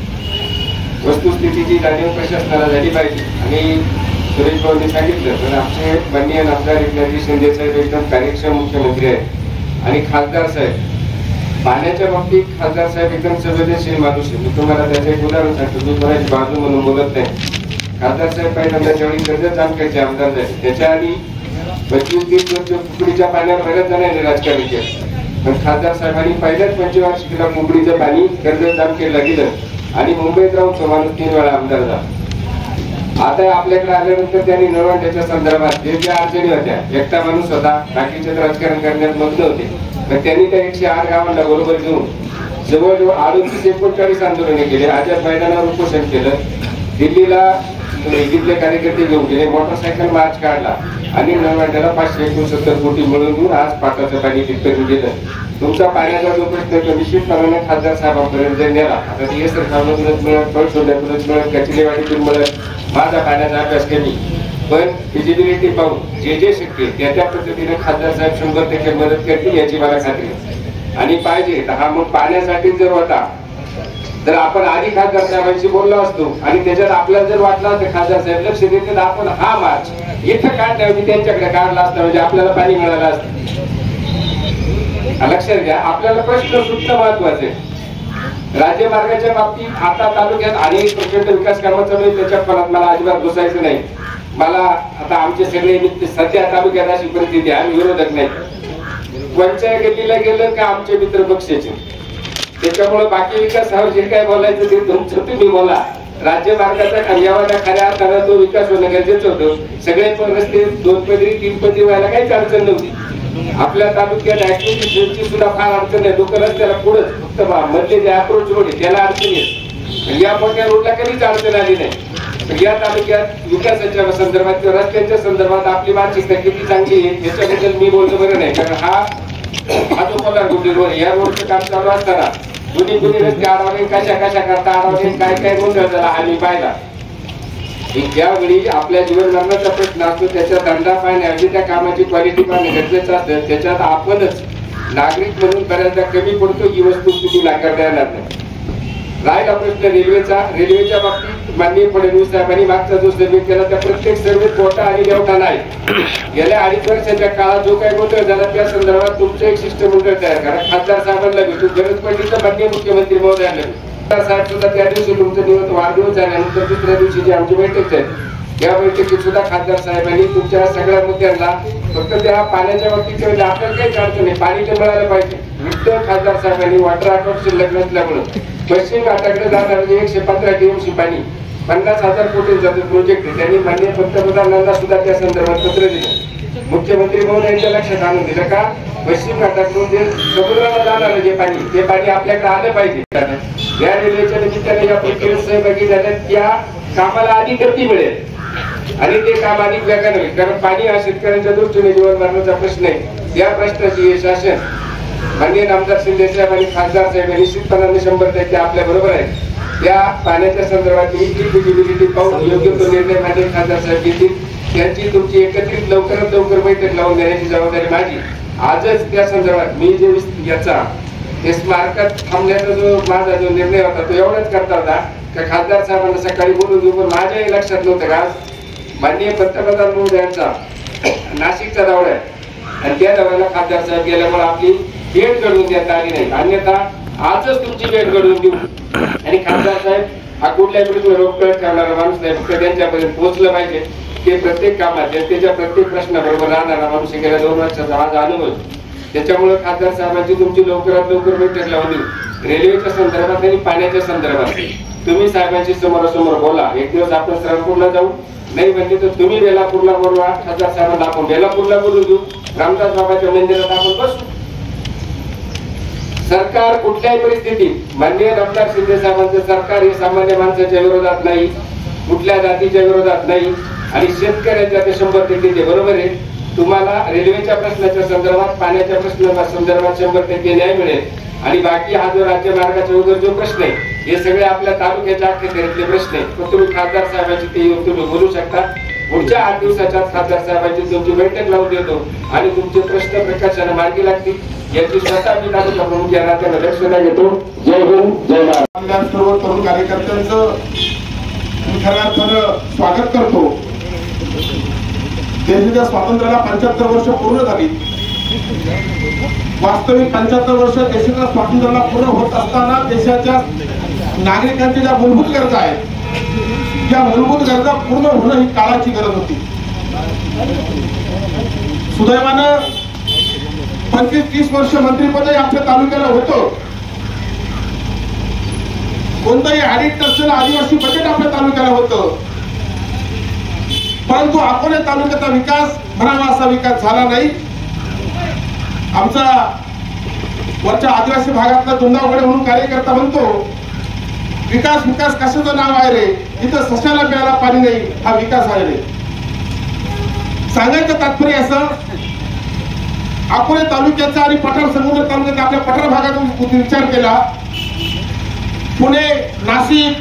वस्तुस्थितीची जाणीव प्रशासनाला झाली पाहिजे. आणि सुरेश भाऊंनी सांगितलं तर आमचे माननीय आमदार एकनाथजी शिंदे साहेब एकदम कार्यक्षम मुख्यमंत्री आहेत. आणि खासदार साहेब पाण्याच्या बाबतीत खासदार साहेब एकदम संवेदनशील माणूस आहे. मी तुम्हाला त्याचं एक उदाहरण सांगतो. मी कोणाची बाजू म्हणून बोलत नाही. खासदार साहेब पहिल्यांदा ज्यावेळी कर्जत जामखेडचे आमदार झाले त्याच्या आधी 25-30 वर्ष कुकडीच्या पाण्यावर बऱ्याच जणांनी राजकारण केलं. पण खासदार साहेबांनी पहिल्याच पंचवार्षिकीला कुकडीचं पाणी कर्जत जामखेडला दिलं आणि मुंबईत राहून तो माणूस 3 वेळा आमदार झाला. आता आपल्याकडे आल्यानंतर त्यांनी नळवंड्याच्या संदर्भात जे ज्या अडचणी होत्या, एकटा माणूस होता, बाकीचे राजकारण करण्यात मग्न होते, तर त्यांनी त्या 108 गावांना बरोबर घेऊन जवळजवळ 38-39 आंदोलने केले. आझाद मैदानावर उपोषण केलं. दिल्लीला इथले कार्यकर्ते घेऊन गेले. मोटरसायकल मार्च काढला आणि नळवंड्याला 569 कोटी मिळवून देऊन आज पाटाचं पाणी तिथपर्यंत गेलं. तुमचा पाण्याचा जो प्रश्न निश्चितपणाने खासदार साहेबांपर्यंत जर नेला, आता ती सरकारमधूनच मिळत, फळसोंड्यातूनच मिळत, कचरेवाडीतून मिळत, माझा पाण्याचा अभ्यास कमी, पण फिजिबिलिटी पाहून जे जे शक्य त्या त्या पद्धतीने खासदार साहेब 100% मदत करतील याची मला खात्री आहे. आणि पाहिजे तर हा मग पाण्यासाठी जर होता तर आपण आधी खासदार साहेबांशी बोललो असतो आणि त्याच्यात आपल्याला जर वाटलं तर खासदार साहेब लक्ष देते तर आपण हा मार्च इथं काढण्याऐवजी त्यांच्याकडे काढला असता, म्हणजे आपल्याला पाणी मिळालं असतं. लक्षात घ्या, आपल्याला प्रश्न सुद्धा महत्वाचे. राज्यमार्गाच्या बाबतीत आता तालुक्यात अनेक प्रचंड विकास कामं चालू आहेत. त्याच्या फळात मला अजिबात घुसायचं नाही. मला आता आमचे सगळे सध्या तालुक्यात अशी परिस्थिती आहे, आम्ही विरोधक नाही. पंचायत गल्लीला गेलं का आमचे मित्र पक्षाचे, त्याच्यामुळे बाकी विकासावर जे काय बोलायचं ते तुमचं तुम्ही बोला. राज्यमार्गाचा एवढ्या खऱ्या अर्थानं तो विकास होणं गरजेचं होतं. सगळे पण रस्ते 2 पदरी 3 पदरी व्हायला काहीच अडचण नव्हती. आपल्या तालुक्यात ऍक्टिव्हिटी सुद्धा फार अडचण आहे. लोक रस्त्याला पुढे फक्त मधले जे अप्रोच रोड आहे त्याला अडचण येत. या मोठ्या रोडला कधीच अडचण आली नाही. या तालुक्यात विकासाच्या संदर्भात किंवा रस्त्यांच्या संदर्भात आपली मानसिकता किती चांगली आहे याच्याबद्दल मी बोलतो बरं नाही. कारण हा जो कोल्हापूर रोड या रोडचं काम चालू असताना कुणी रस्ते अडवणे, कशा करता अडवणे, काय गोंधळ झाला हा मी पाहिला. ज्यावेळी आपल्या जीवन मरणाचा प्रश्न असतो त्याच्या दंडा पाहण्याऐवजी त्या कामाची क्वालिटी पाहणे गरजेचं असतं. त्याच्यात आपणच नागरिक म्हणून बऱ्याचदा कमी पडतो ही वस्तुस्थिती नाकारता येणार नाही. राहिला प्रश्न रेल्वेच्या बाबतीत माननीय फडणवीस साहेबांनी मागचा जो सर्वे केला त्या प्रत्येक सर्वेत कोटा आणि व्यवधान आहे. गेल्या 2.5 वर्षाच्या काळात जो काही गोंधळ झाला त्या संदर्भात तुमचं एक शिष्टमंडळ तयार करा. खासदार साहेबांना भेटू, गरज पडली तर माननीय मुख्यमंत्री महोदयांना भेटू. साहेब सुद्धा त्या दिवशी तुमचं वाढदिवस झाल्यानंतर दुसऱ्या दिवशी जी आमची बैठक झाली या बैठकीत सुद्धा खासदार साहेबांनी तुमच्या सगळ्या मुद्द्यांना फक्त त्या पाण्याच्या बाबतीत आपल्याला काहीच अडचण नाही, पाणी तर मिळालं पाहिजे. वित्त खासदार साहेबांनी वॉटर अकाउंट शिल्लक नसल्यामुळे पश्चिम घाटाकडे जाणार 115 TMC पाणी 50,000 कोटींचा प्रोजेक्ट आहे. त्यांनी माननीय पंतप्रधानांना सुद्धा त्या संदर्भात पत्र दिलं. मुख्यमंत्री महोदयांच्या लक्षात आणून दिलं का पश्चिम घाटाकडून जे समुद्राला जाणार जे पाणी ते पाणी आपल्याकडे आलं पाहिजे. या रेल्वेच्या निमित्ताने या प्रक्रियेत सहभागी झाल्यात त्या कामाला अधिक गती मिळेल आणि ते काम अधिक वेगाने होईल. कारण पाणी हा शेतकऱ्यांच्या दृष्टीने जीवन मरणाचा प्रश्न आहे. या प्रश्नाची हे शासन माननीय आमदार शिंदे साहेब आणि खासदार साहेब निश्चितपणाने 100% आपल्या बरोबर आहे. या पाण्याच्या संदर्भात फिजिबिलिटी पाहून योग्य तो निर्णय माननीय खासदार साहेब घेतील. त्यांची तुमची एकत्रित लवकरात लवकर बैठक लावून देण्याची जबाबदारी माझी. आजच त्या संदर्भात मी जे याचा हे स्मारकात थांबण्याचा जो माझा जो निर्णय होता तो एवढाच करता होता की खासदार साहेबांना सकाळी बोलून घेऊन माझ्याही लक्षात नव्हतं का माननीय पंतप्रधान महोदयांचा नाशिकचा दौरा आहे आणि त्या दौऱ्याला खासदार साहेब गेल्यामुळे आपली भेट घडवून देता आली नाही. अन्यथा आजच तुमची भेट घडवून देऊ. आणि खासदार साहेब हा कुठल्या गोष्टीवर रोख ठेवणारा माणूस नाही, फक्त त्यांच्यापर्यंत पोहोचलं पाहिजे. ते प्रत्येक कामात जनतेच्या प्रत्येक प्रश्नाबरोबर राहणारा माणूस गेल्या 2 वर्षाचा माझा अनुभव. त्याच्यामुळे खासदार साहेबांची तुमची लवकरात लवकर बैठक लावली. रेल्वेच्या संदर्भात आणि पाण्याच्या संदर्भात तुम्ही साहेबांशी समोरासमोर बोला. एक दिवस आपण श्रावणपूरला जाऊ, नाही म्हणजे तर तुम्ही बेलापूरला बोलवा. खासदार साहेबांना आपण बेलापूरला बोलू देऊ, रामदास बाबाच्या मंदिरात आपण बसू. सरकार कुठल्याही परिस्थितीत माननीय डॉक्टर शिंदे साहेबांचं सरकार हे सामान्य माणसाच्या विरोधात नाही, कुठल्या जातीच्या विरोधात नाही आणि शेतकऱ्यांच्या ते 100% बरोबर आहे. तुम्हाला रेल्वेच्या प्रश्नाच्या संदर्भात, पाण्याच्या प्रश्नाच्या संदर्भात 100% न्याय मिळेल आणि बाकी हा जो राज्य मार्गाच्या वगैरे जो प्रश्न आहे हे सगळे आपल्या तालुक्याच्या अखेरीतले प्रश्न आहेत. पण तुम्ही खासदार साहेबांची ते येऊन तुम्ही बोलू शकता. पुढच्या 8 दिवसाच्या खासदार साहेबांची तुमची बैठक लावून देतो आणि तुमचे प्रश्न प्रकाशाने मार्गी लागतील याची स्वतः मी तालुका प्रमुख या नात्याने लक्षणा घेतो. जय हिंद, जय महाराष्ट्र. सर्व तरुण कार्यकर्त्यांचं मी खऱ्या अर्थानं स्वागत करतो. देशाच्या स्वातंत्र्याला 75 वर्ष पूर्ण झाली. वास्तविक 75 वर्ष देशाच्या स्वातंत्र्याला पूर्ण होत असताना देशाच्या नागरिकांच्या ज्या मूलभूत गरजा आहेत त्या मूलभूत गरजा पूर्ण होणं ही काळाची गरज होती. सुदैवानं 25-30 वर्ष मंत्रिपदही आमच्या तालुक्याला होतं. कोणतंही ऑडिट नसलेलं आदिवासी बजेट आपल्या तालुक्याला होतं. परंतु अकोले तालुक्याचा विकास म्हणावा असा विकास झाला नाही. आमचा वरच्या आदिवासी भागातला दुंदावगडे म्हणून कार्यकर्ता म्हणतो, विकास विकास कशाचं नाव आहे रे, इथं सशाला प्यायला पाणी नाही, हा विकास आहे रे. सांगायचं तात्पर्य असं, अकोले तालुक्याचा आणि पठार संगमनेर तालुक्याचा आपल्या पठार भागातून विचार केला, पुणे, नाशिक,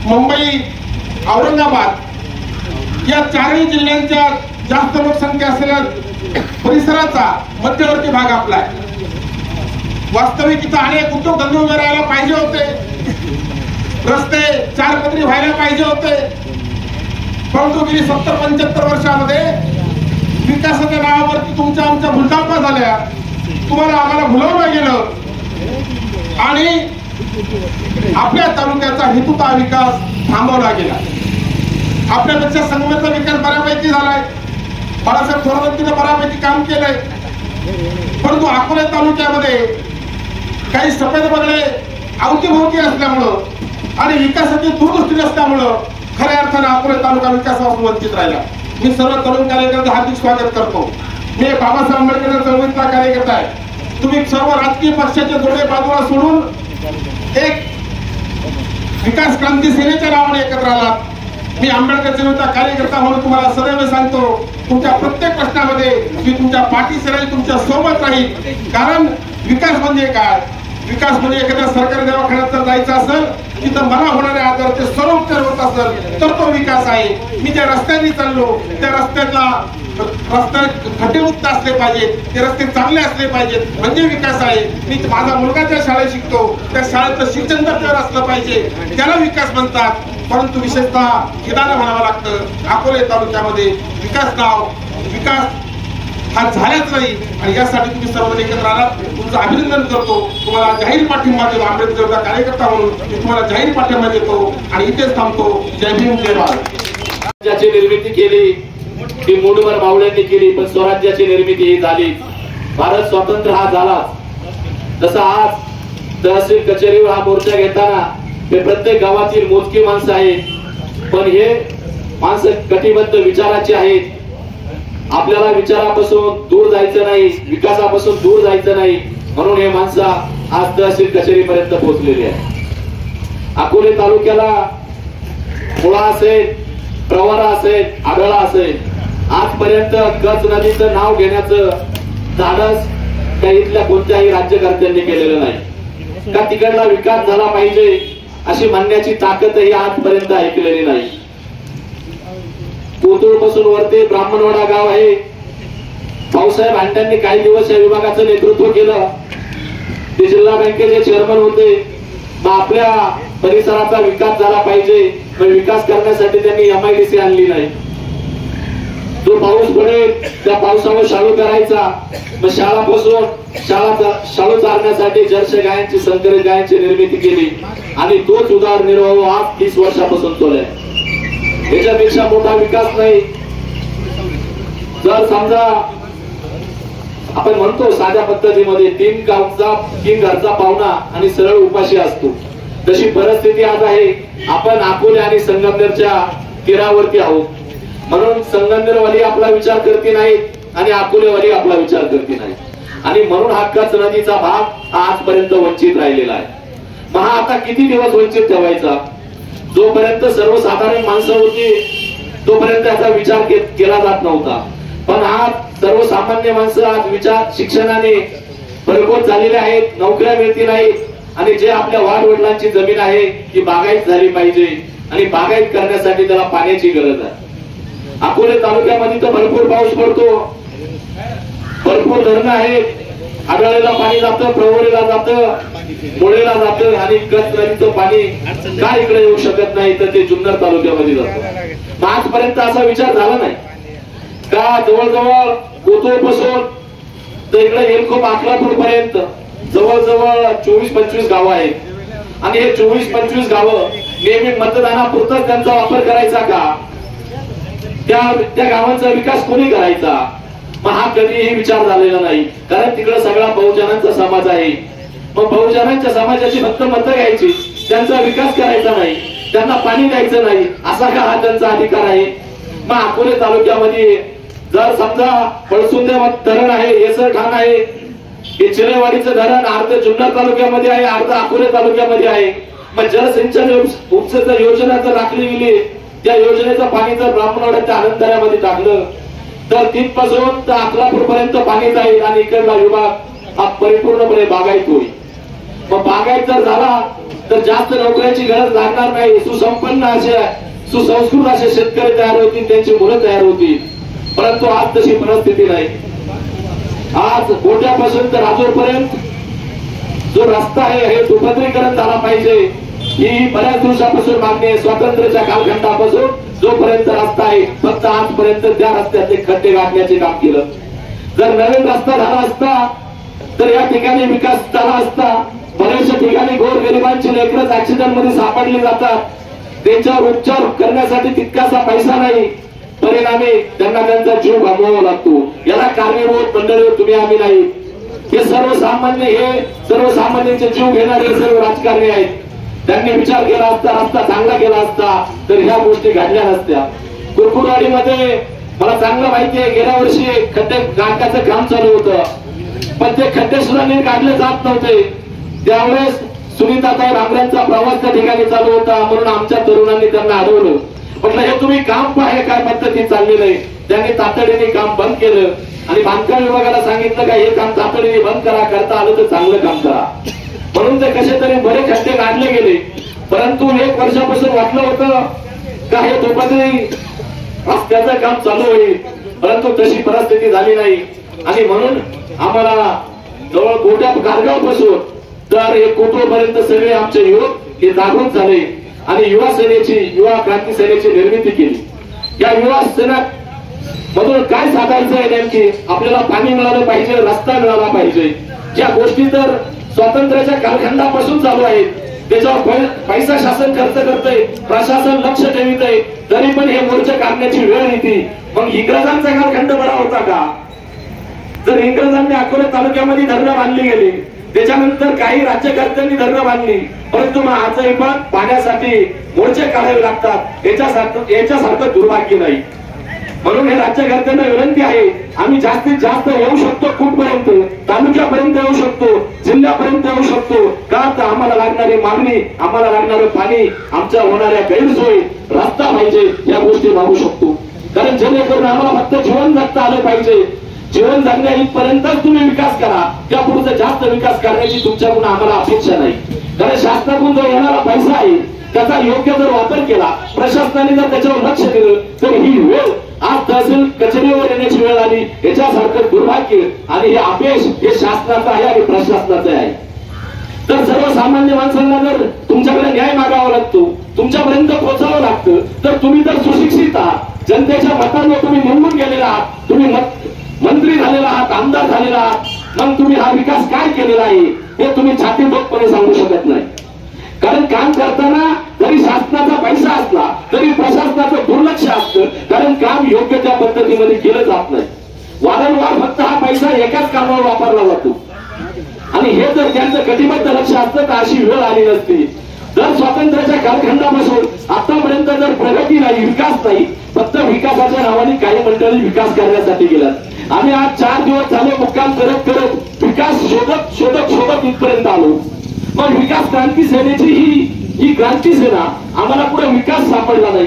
मुंबई, औरंगाबाद या 4ही जिल्ह्यांच्या जास्त लोकसंख्या असलेल्या परिसराचा मध्यवर्ती भाग आपला आहे. वास्तविक इथं अनेक उद्योग धंदे उभे राहायला पाहिजे होते, रस्ते 4 पदरी व्हायला पाहिजे होते. परंतु गेली 70-75 वर्षामध्ये विकासाच्या नावावरती तुमच्या आमच्या भूलथापा झाल्या. तुम्हाला आम्हाला भुलवलं गेलं आणि आपल्या तालुक्याचा हेतुता विकास थांबवला गेला. आपल्यापेक्षा संगमेचा विकास बऱ्यापैकी झालाय, बाळासाहेब थोरातांनी बऱ्यापैकी काम केलंय. परंतु अकोले तालुक्यामध्ये काही सफेद बगळे अवतीभोवती असल्यामुळं आणि विकासाची दूरदृष्टी नसल्यामुळं खऱ्या अर्थानं अकोले तालुका विकासापासून वंचित राहिला. मी सर्व तरुण कार्यकर्ते हार्दिक स्वागत करतो. मी बाबासाहेब आंबेडकर चळवळीतला कार्यकर्ता आहे. तुम्ही सर्व राजकीय पक्षाचे जोडे बाजूला सोडून एक विकास क्रांती सेनेच्या नावाने एकत्र आलात. मी आंबेडकर चळवळीचा कार्यकर्ता म्हणून तुम्हाला सदैव सांगतो, तुमच्या प्रत्येक प्रश्नामध्ये मी तुमच्या पाठीशी राहील, तुमच्या सोबत राहील. कारण विकास म्हणजे काय, विकास म्हणजे एखाद्या सरकारी दवाखान्यात जर जायचं असेल तिथं मला होणारे आजार ते सर्व उपचार होत असेल तर तो विकास आहे. मी ज्या रस्त्याने चाललो त्या रस्ते खड्डेमुक्त असले पाहिजेत, ते रस्ते चांगले असले पाहिजेत म्हणजे विकास आहे. मी माझा मुलगा ज्या शाळेत शिकतो त्या शाळेचं शिक्षण दर्जावर असलं पाहिजे, त्याला विकास म्हणतात. परंतु विशेषतः केदारला म्हणावं लागतं, अकोले तालुक्यामध्ये विकास हा झालाच नाही आणि यासाठी तुम्ही सर्व एकत्र आलात. तुमचं अभिनंदन करतो. तुम्हाला जाहीर पाठिंबा देतो. आंबेडकरचा कार्यकर्ता म्हणून मी तुम्हाला जाहीर पाठिंबा देतो आणि इथेच थांबतो. जय भीम, जय भारत. राज्याची निर्मिती केली ती मूठभर मावळ्यांनी केली, पण स्वराज्याची निर्मिती ही झाली. भारत स्वतंत्र हा झाला. तसा आज तहसील कचेरीवर हा मोर्चा घेताना हे प्रत्येक गावातील मोजकी माणसं आहेत, पण हे माणसं कटिबद्ध विचाराची आहेत. आपल्याला विचारापासून दूर जायचं नाही, विकासापासून दूर जायचं नाही, म्हणून हे माणसं आज तहसील कचेरीपर्यंत पोहोचलेली आहे. अकोले तालुक्याला मुळा असेल, प्रवरा असेल, आढळा असेल, आजपर्यंत कच नदीचं नाव घेण्याचं धाडस काही इथल्या कोणत्याही राज्यकर्त्यांनी केलेलं नाही. का तिकडला विकास झाला पाहिजे अशी म्हणण्याची ताकदही आजपर्यंत ऐकलेली नाही. कोतुळ पासून वरती ब्राह्मणवाडा गाव आहे. भाऊसाहेब हांड्यांनी काही दिवस या विभागाचं नेतृत्व केलं. ते जिल्हा बँकेचे चेअरमन होते. मग आपल्या परिसराचा विकास झाला पाहिजे, मग विकास करण्यासाठी त्यांनी MIDC आणली नाही. जो पाऊस पडेल त्या पावसावर शाळू करायचा, मग शाळू चारण्यासाठी जर्सी गायांची, संकरित गायांची निर्मिती केली आणि तोच उदरनिर्वाह आज 30 वर्षापासून चालू आहे. याच्यापेक्षा मोठा विकास नाही. जर समजा आपण म्हणतो साध्या पद्धतीमध्ये तीन घरचा पाहुणा आणि सरळ उपाशी असतो, तशी परिस्थिती आज आहे. आपण अकोले आणि संगमनेरच्या तीरावरती आहोत, म्हणून संगमनेरवाली आपला विचार करते नाहीत आणि अकोलेवाली आपला विचार करते नाही, आणि म्हणून हा कच्छ नदीचा भाग आजपर्यंत वंचित राहिलेला आहे. मग हा आता किती दिवस वंचित ठेवायचा? जोपर्यंत सर्वसाधारण माणसं होती तोपर्यंत याचा विचार केला जात नव्हता. पण आज सर्वसामान्य माणसं आज विचार शिक्षणाने भरपूर झालेले आहेत, नोकऱ्या मिळतील आहेत आणि जे आपल्या वाडवडिलांची जमीन आहे ती बागायत झाली पाहिजे आणि बागायत करण्यासाठी त्याला पाण्याची गरज आहे. अकोले तालुक्यामध्ये तर भरपूर पाऊस पडतो, भरपूर धरणं आहेत, आढळेला पाणी जातं, प्रवरीला जातं, मुळेला जातं आणि कच्छ नदीचं पाणी का इकडे येऊ शकत नाही तर ते जुन्नर तालुक्यामध्ये जातं. मग आजपर्यंत असा विचार झाला नाही का जवळजवळ कोथरूडपासून तर इकडे एलखोप अकलापूर पर्यंत जवळजवळ 24-25 गावं आहेत आणि हे 24-25 गावं नेहमी मतदानापुरताच त्यांचा वापर करायचा का? त्या गावांचा विकास कोणी करायचा? मग हा कधीही विचार झालेला नाही, कारण तिकडे सगळा बहुजनांचा समाज आहे. मग बहुजनांच्या समाजाची फक्त मतं घ्यायची, त्यांचा विकास करायचा नाही, त्यांना पाणी द्यायचं नाही, असा का हा त्यांचा अधिकार आहे? मग अकोले तालुक्यामध्ये जर समजा पळसुंदे धरण आहे, येसर ठाण आहे, हे चिरेवाडीचं धरण अर्ध जुन्नर तालुक्यामध्ये आहे, अर्ध अकोले तालुक्यामध्ये आहे. मग जलसिंचन उपसिंचन योजना जर राखली गेली, त्या योजनेचं पाणी जर ब्राह्मणवाड्याच्या आनंदऱ्यामध्ये टाकलं तर तिथपासून तर अकलापूर पर्यंत पाणी जाईल आणि इकडला विभाग हा परिपूर्णपणे बागायत होईल. मग बागायत जर झाला तर जास्त नोकऱ्याची गरज लागणार नाही, सुसंपन्न असे सुसंस्कृत असे शेतकरी तयार होतील, त्यांची मुलं तयार होतील. परंतु आज तशी परिस्थिती नाही. आज गोट्यापासून तर राजूरपर्यंत जो रस्ता आहे हे दुपदरीकरण झाला पाहिजे, ही बऱ्याच दिवसापासून मागणी आहे. स्वातंत्र्याच्या कालखंडापासून जोपर्यंत रस्ता आहे फक्त आजपर्यंत त्या रस्त्याचे खड्डे गाठण्याचे काम केलं. जर नवीन रस्ता झाला असता तर या ठिकाणी विकास झाला असता. बऱ्याचशा ठिकाणी गोरगरिबांची लेकरच ऍक्सिडेंट मध्ये सापडली जातात, त्यांच्यावर उपचार करण्यासाठी तितकासा पैसा नाही, परिणामी त्यांना त्यांचा जीव गमवावा लागतो. याला कारणीभूत मंडळी तुम्ही आम्ही नाही, हे सर्वसामान्य, हे सर्वसामान्यांचे जीव घेणारे सर्व राजकारणी आहेत. त्यांनी विचार केला असता, रस्ता चांगला केला असता तर ह्या गोष्टी घडल्या नसत्या. कुरकुरवाडीमध्ये मला चांगलं माहिती आहे, गेल्या वर्षी खड्डे गाठण्याचं काम चालू होतं, पण ते खड्डे सुद्धा नीट काढले जात नव्हते. त्यावेळेस सुनीताताई भांगऱ्यांचा प्रवास त्या ठिकाणी चालू होता, म्हणून आमच्या तरुणांनी त्यांना अडवलं. म्हटलं हे तुम्ही काम पाहे काय पद्धतीने चाललेलं आहे. त्यांनी तातडीने काम बंद केलं आणि बांधकाम विभागाला सांगितलं का हे काम तातडीने बंद करा, करता आलं तर चांगलं काम करा. म्हणून ते कसे तरी बरे खड्डे काढले गेले. परंतु 1 वर्षापासून वाटलं होतं का हे दुपदरी रस्त्याचं काम चालू होईल, परंतु तशी परिस्थिती झाली नाही. आणि म्हणून आम्हाला जवळ गोट्या गारगाव पासून तर हे कोथरूडपर्यंत सगळे आमचे युवक हे जागृत झाले आणि युवा सेनेची, युवा क्रांती सेनेची निर्मिती केली. या युवा सेना मधून काय साधायचं आहे नेमकी? आपल्याला पाणी मिळालं पाहिजे, रस्ता मिळाला पाहिजे. ज्या गोष्टी तर स्वातंत्र्याच्या कालखंडापासून चालू आहेत त्याच्यावर पैसा शासन खर्च करतंय, प्रशासन लक्ष ठेवित आहे, तरी पण हे मोर्चे काढण्याची वेळ येते. मग इंग्रजांचा कालखंड बरा होता का? जर इंग्रजांनी अकोले तालुक्यामध्ये धरणं बांधली गेली, त्याच्यानंतर काही राज्यकर्त्यांनी धरणं बांधली, परंतु मग आजही पण पाण्यासाठी मोर्चे काढावे लागतात. याच्यासारखं दुर्भाग्य नाही. म्हणून हे राज्यकर्त्यांना विनंती आहे, आम्ही जास्तीत जास्त येऊ शकतो कुठपर्यंत? तालुक्यापर्यंत येऊ शकतो, जिल्ह्यापर्यंत येऊ शकतो का? तर आम्हाला लागणारी मागणी, आम्हाला लागणारं पाणी, आमच्या होणाऱ्या गैरसोयी, रस्ता पाहिजे, या गोष्टी मागू शकतो. कारण जेणेकरून आम्हाला फक्त जीवन जगता आलं पाहिजे. जीवन जगण्या इथपर्यंतच तुम्ही विकास करा, त्या पुढचा जास्त विकास करण्याची तुमच्याकडून आम्हाला अपेक्षा नाही. कारण शासनाकडून जो येणारा पैसा आहे त्याचा योग्य जर वापर केला, प्रशासनाने जर त्याच्यावर लक्ष दिलं तर ही वेळ आज तहसील कचेरीवर येण्याची वेळ आली. याच्यासारखं दुर्भाग्य आणि हे अपयश हे शासनाचं आहे आणि प्रशासनाचं आहे. तर सर्वसामान्य माणसांना जर तुमच्याकडे न्याय मागावा लागतो, तुमच्यापर्यंत पोहोचावं लागतं, तर तुम्ही जर सुशिक्षित आहात, जनतेच्या मतांवर तुम्ही निवडून गेलेला आहात, तुम्ही मंत्री झालेला आहात, आमदार झालेला आहात, मग तुम्ही हा विकास काय केलेला आहे हे तुम्ही छातीबोधपणे सांगू शकत नाही. कारण काम करताना जरी शासनाचा पैसा असला तरी प्रशासनाचं दुर्लक्ष असतं, कारण काम योग्य त्या पद्धतीने पंचायतीमध्ये केलं जात नाही. वारंवार फक्त हा पैसा एकाच कामावर वापरला जातो आणि हे जर त्यांचं कटिबद्ध लक्ष असतं तर अशी वेळ आली नसती. जर स्वातंत्र्याच्या कालखंडापासून आतापर्यंत जर प्रगती नाही, विकास नाही, फक्त विकासाच्या नावाने काही मंडळी विकास करण्यासाठी गेल्यात. आम्ही आज 4 दिवस झाले मुक्काम करत करत विकास शोधत शोधत शोधत इथपर्यंत आलो. मग विकास क्रांती सेनेची ही क्रांती सेना आम्हाला पुढे विकास सापडला नाही,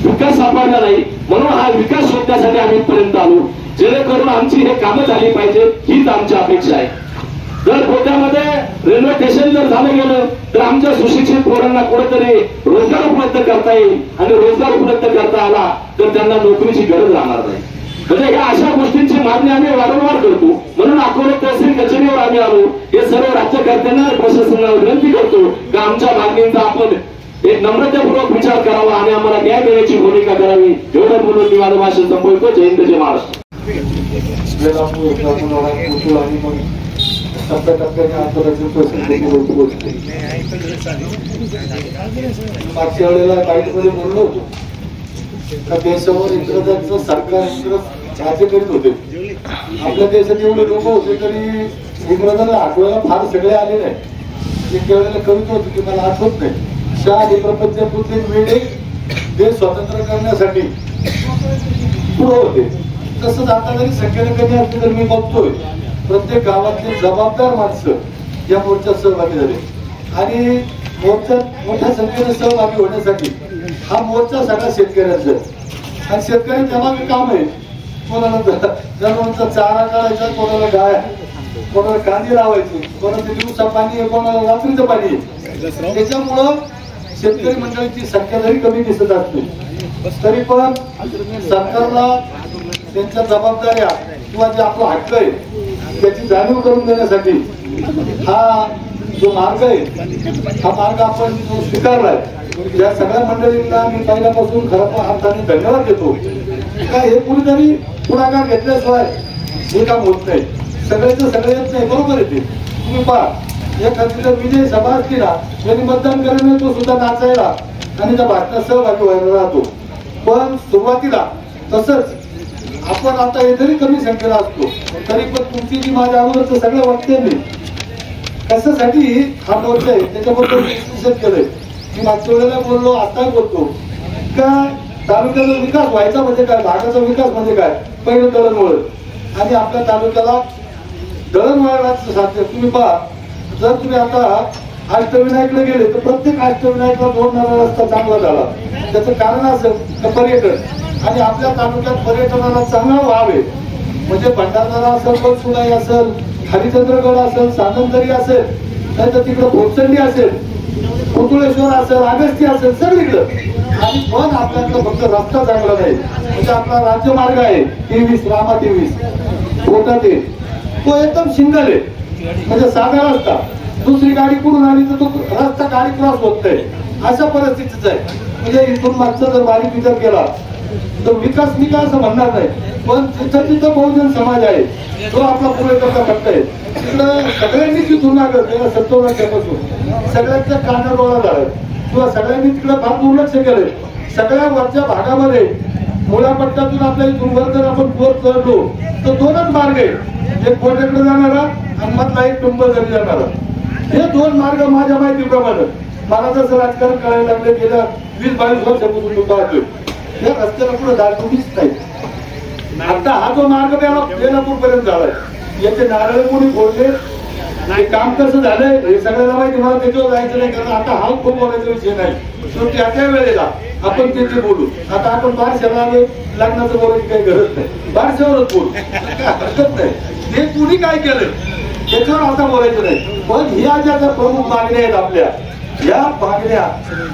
विकास सापडला नाही, म्हणून हा विकास शोधण्यासाठी आम्ही इथपर्यंत आलो. जेणेकरून आमची हे कामं झाली पाहिजे हीच आमची अपेक्षा आहे. जर गोट्यामध्ये रेल्वे स्टेशन जर झालं गेलं तर आमच्या सुशिक्षित पोरांना कुठेतरी रोजगार उपलब्ध करता येईल आणि रोजगार उपलब्ध करता आला तर त्यांना नोकरीची गरज राहणार नाही. म्हणजे ह्या अशा गोष्टींची मागणी आम्ही वारंवार करतो. म्हणून अकोले तहसील कचेरीवर आम्ही आलो. हे सर्व राज्यकर्त्यांना प्रशासनाला विनंती करतो की आमच्या मागणींचा आपण एक नम्रतापूर्वक विचार करावा आणि आम्हाला न्याय देण्याची भूमिका करावी. एवढं बोलून मी माझं भाषण संपवतो. जय हिंद, जय महाराष्ट्र. मागच्या वेळेला बाईटमध्ये बोललो होतो का देशावर इंग्रजांचं सरकार राज्य करीत होते. आपल्या देशात एवढे लोक होते तरी इंग्रजांना आठवायला फार सगळे आले नाही. एक वेळेला कविता होती की मला आठवत नाही, शाह प्रपंचातून एक वेळे देश स्वतंत्र करण्यासाठी पुढे होते. तसंच आता जरी संख्येने कमी असली तर मी बघतोय प्रत्येक गावातले जबाबदार माणसं या मोर्चात सहभागी झाले आणि मोर्चात मोठ्या संख्येने सहभागी होण्यासाठी हा मोर्चा सगळा शेतकऱ्यांचा आणि शेतकरी त्यामागे काम आहे. कोणाला जनावरांचा चारा काढायचा, कोणाला गाय, कोणाला कांदी लावायची, कोणाला दिवसा पाणी आहे, कोणाला रात्रीचं पाणी आहे. त्याच्यामुळं शेतकरी मंडळीची संख्या जरी कमी दिसत असते तरी पण सरकारला त्यांच्या जबाबदाऱ्या किंवा जे आपला हक्क आहे त्याची जाणीव करून देण्यासाठी हा जो मार्ग आहे हा मार्ग आपण स्वीकारलाय. या सगळ्या मंडळींना मी पहिल्यापासून खऱ्या अर्थाने धन्यवाद देतो. का हे कुणीतरी पुढाकार घेतल्याशिवाय हे काम होत नाही. सगळ्याचं सगळे येत नाही, बरोबर आहे ते. तुम्ही पहा एखादी जर विजय सभा असली ना त्यांनी मतदान करायला तो सुद्धा नाचायला आणि त्या भाषणात सहभागी व्हायला राहतो. पण सुरुवातीला तसंच आपण आता हे जरी कमी संख्येला असतो तरी पण तुमची जी माझ्या अगोदरचं सगळं वाटते मी कशासाठी हा मोर्चा आहे त्याच्याबद्दल विश्लेषण केलंय. मी मागच्या वेळेला बोललो, आता बोलतो का तालुक्याचा विकास व्हायचा म्हणजे काय, भागाचा विकास म्हणजे काय, पहिलं दळणवळण आणि आपल्या तालुक्याला दळणवळणाचं साध्य. तुम्ही पहा जर तुम्ही आता अष्टविनायकला गेले तर प्रत्येक अष्टविनायकला जोडणारा रस्ता चांगला झाला. त्याचं कारण असं पर्यटन आणि आपल्या तालुक्यात पर्यटनाला चांगला वाव आहे. म्हणजे भंडारदरा असेल, बलसुलाई असेल, हरिचंद्रगड असेल, सानंदरी असेल, नाहीतर तिकडं भोगचंडी असेल, पुतुळेश्वर असेल, अगस्ती असेल, सगळीकडं. आणि पण आपल्याकडं फक्त रस्ता चांगला नाही. म्हणजे आपला राज्यमार्ग आहे 23 रामा 23 कोटा ते तो एकदम सिंगल आहे. म्हणजे साधा रस्ता, दुसरी गाडी कुठून आली तर तो रस्ता गाडी क्रॉस होत नाही अशा परिस्थितीच आहे. म्हणजे इथून मागचा जर बारीक विचार केला तर विकास मी काय असं म्हणणार नाही, पण तिथं तिथं बहुजन समाज आहे जो आपला पूर्वेकडचा फक्त आहे. तिकडं सगळ्यांनी तिथून नागत गेला 70 वर्षापासून सगळ्यांच्या कानावर डोळा झालाय किंवा सगळ्यांनी तिकडे फार दुर्लक्ष केलंय. सगळ्या वरच्या भागामध्ये मुळापट्ट्यातून आपल्या इथून वर जर आपण वर चढलो तर दोनच मार्ग आहे, एक कोट्याकडे जाणारा आणि मधला एक टुंबळकडे जाणारा. हे दोन मार्ग माझ्या माहितीप्रमाणे मला जसं राजकारण करायला लागले गेल्या 20-22 वर्षापासून मी पाहतोय या रस्त्याला पुढे दाखवलीच नाही. आता हा जो मार्ग बेलापूर पर्यंत झालाय, याचे नारळ कोणी फोडले, काम कसं झालंय हे सगळ्यांना माहिती. मला त्याच्यावर जायचं नाही कारण आता हा खूप बोलायचा विषय नाही. शेवटी त्या वेळेला आपण ते बोलू. आता आपण बारशाला आलो, लग्नाचं बोलायची काही गरज नाही, बारशावरच बोलू, काय हरकत नाही. हे कुणी काय केलंय त्याच्यावर आता बोलायचं नाही. पण ह्या ज्या प्रमुख मागण्या आहेत आपल्या, या मागण्या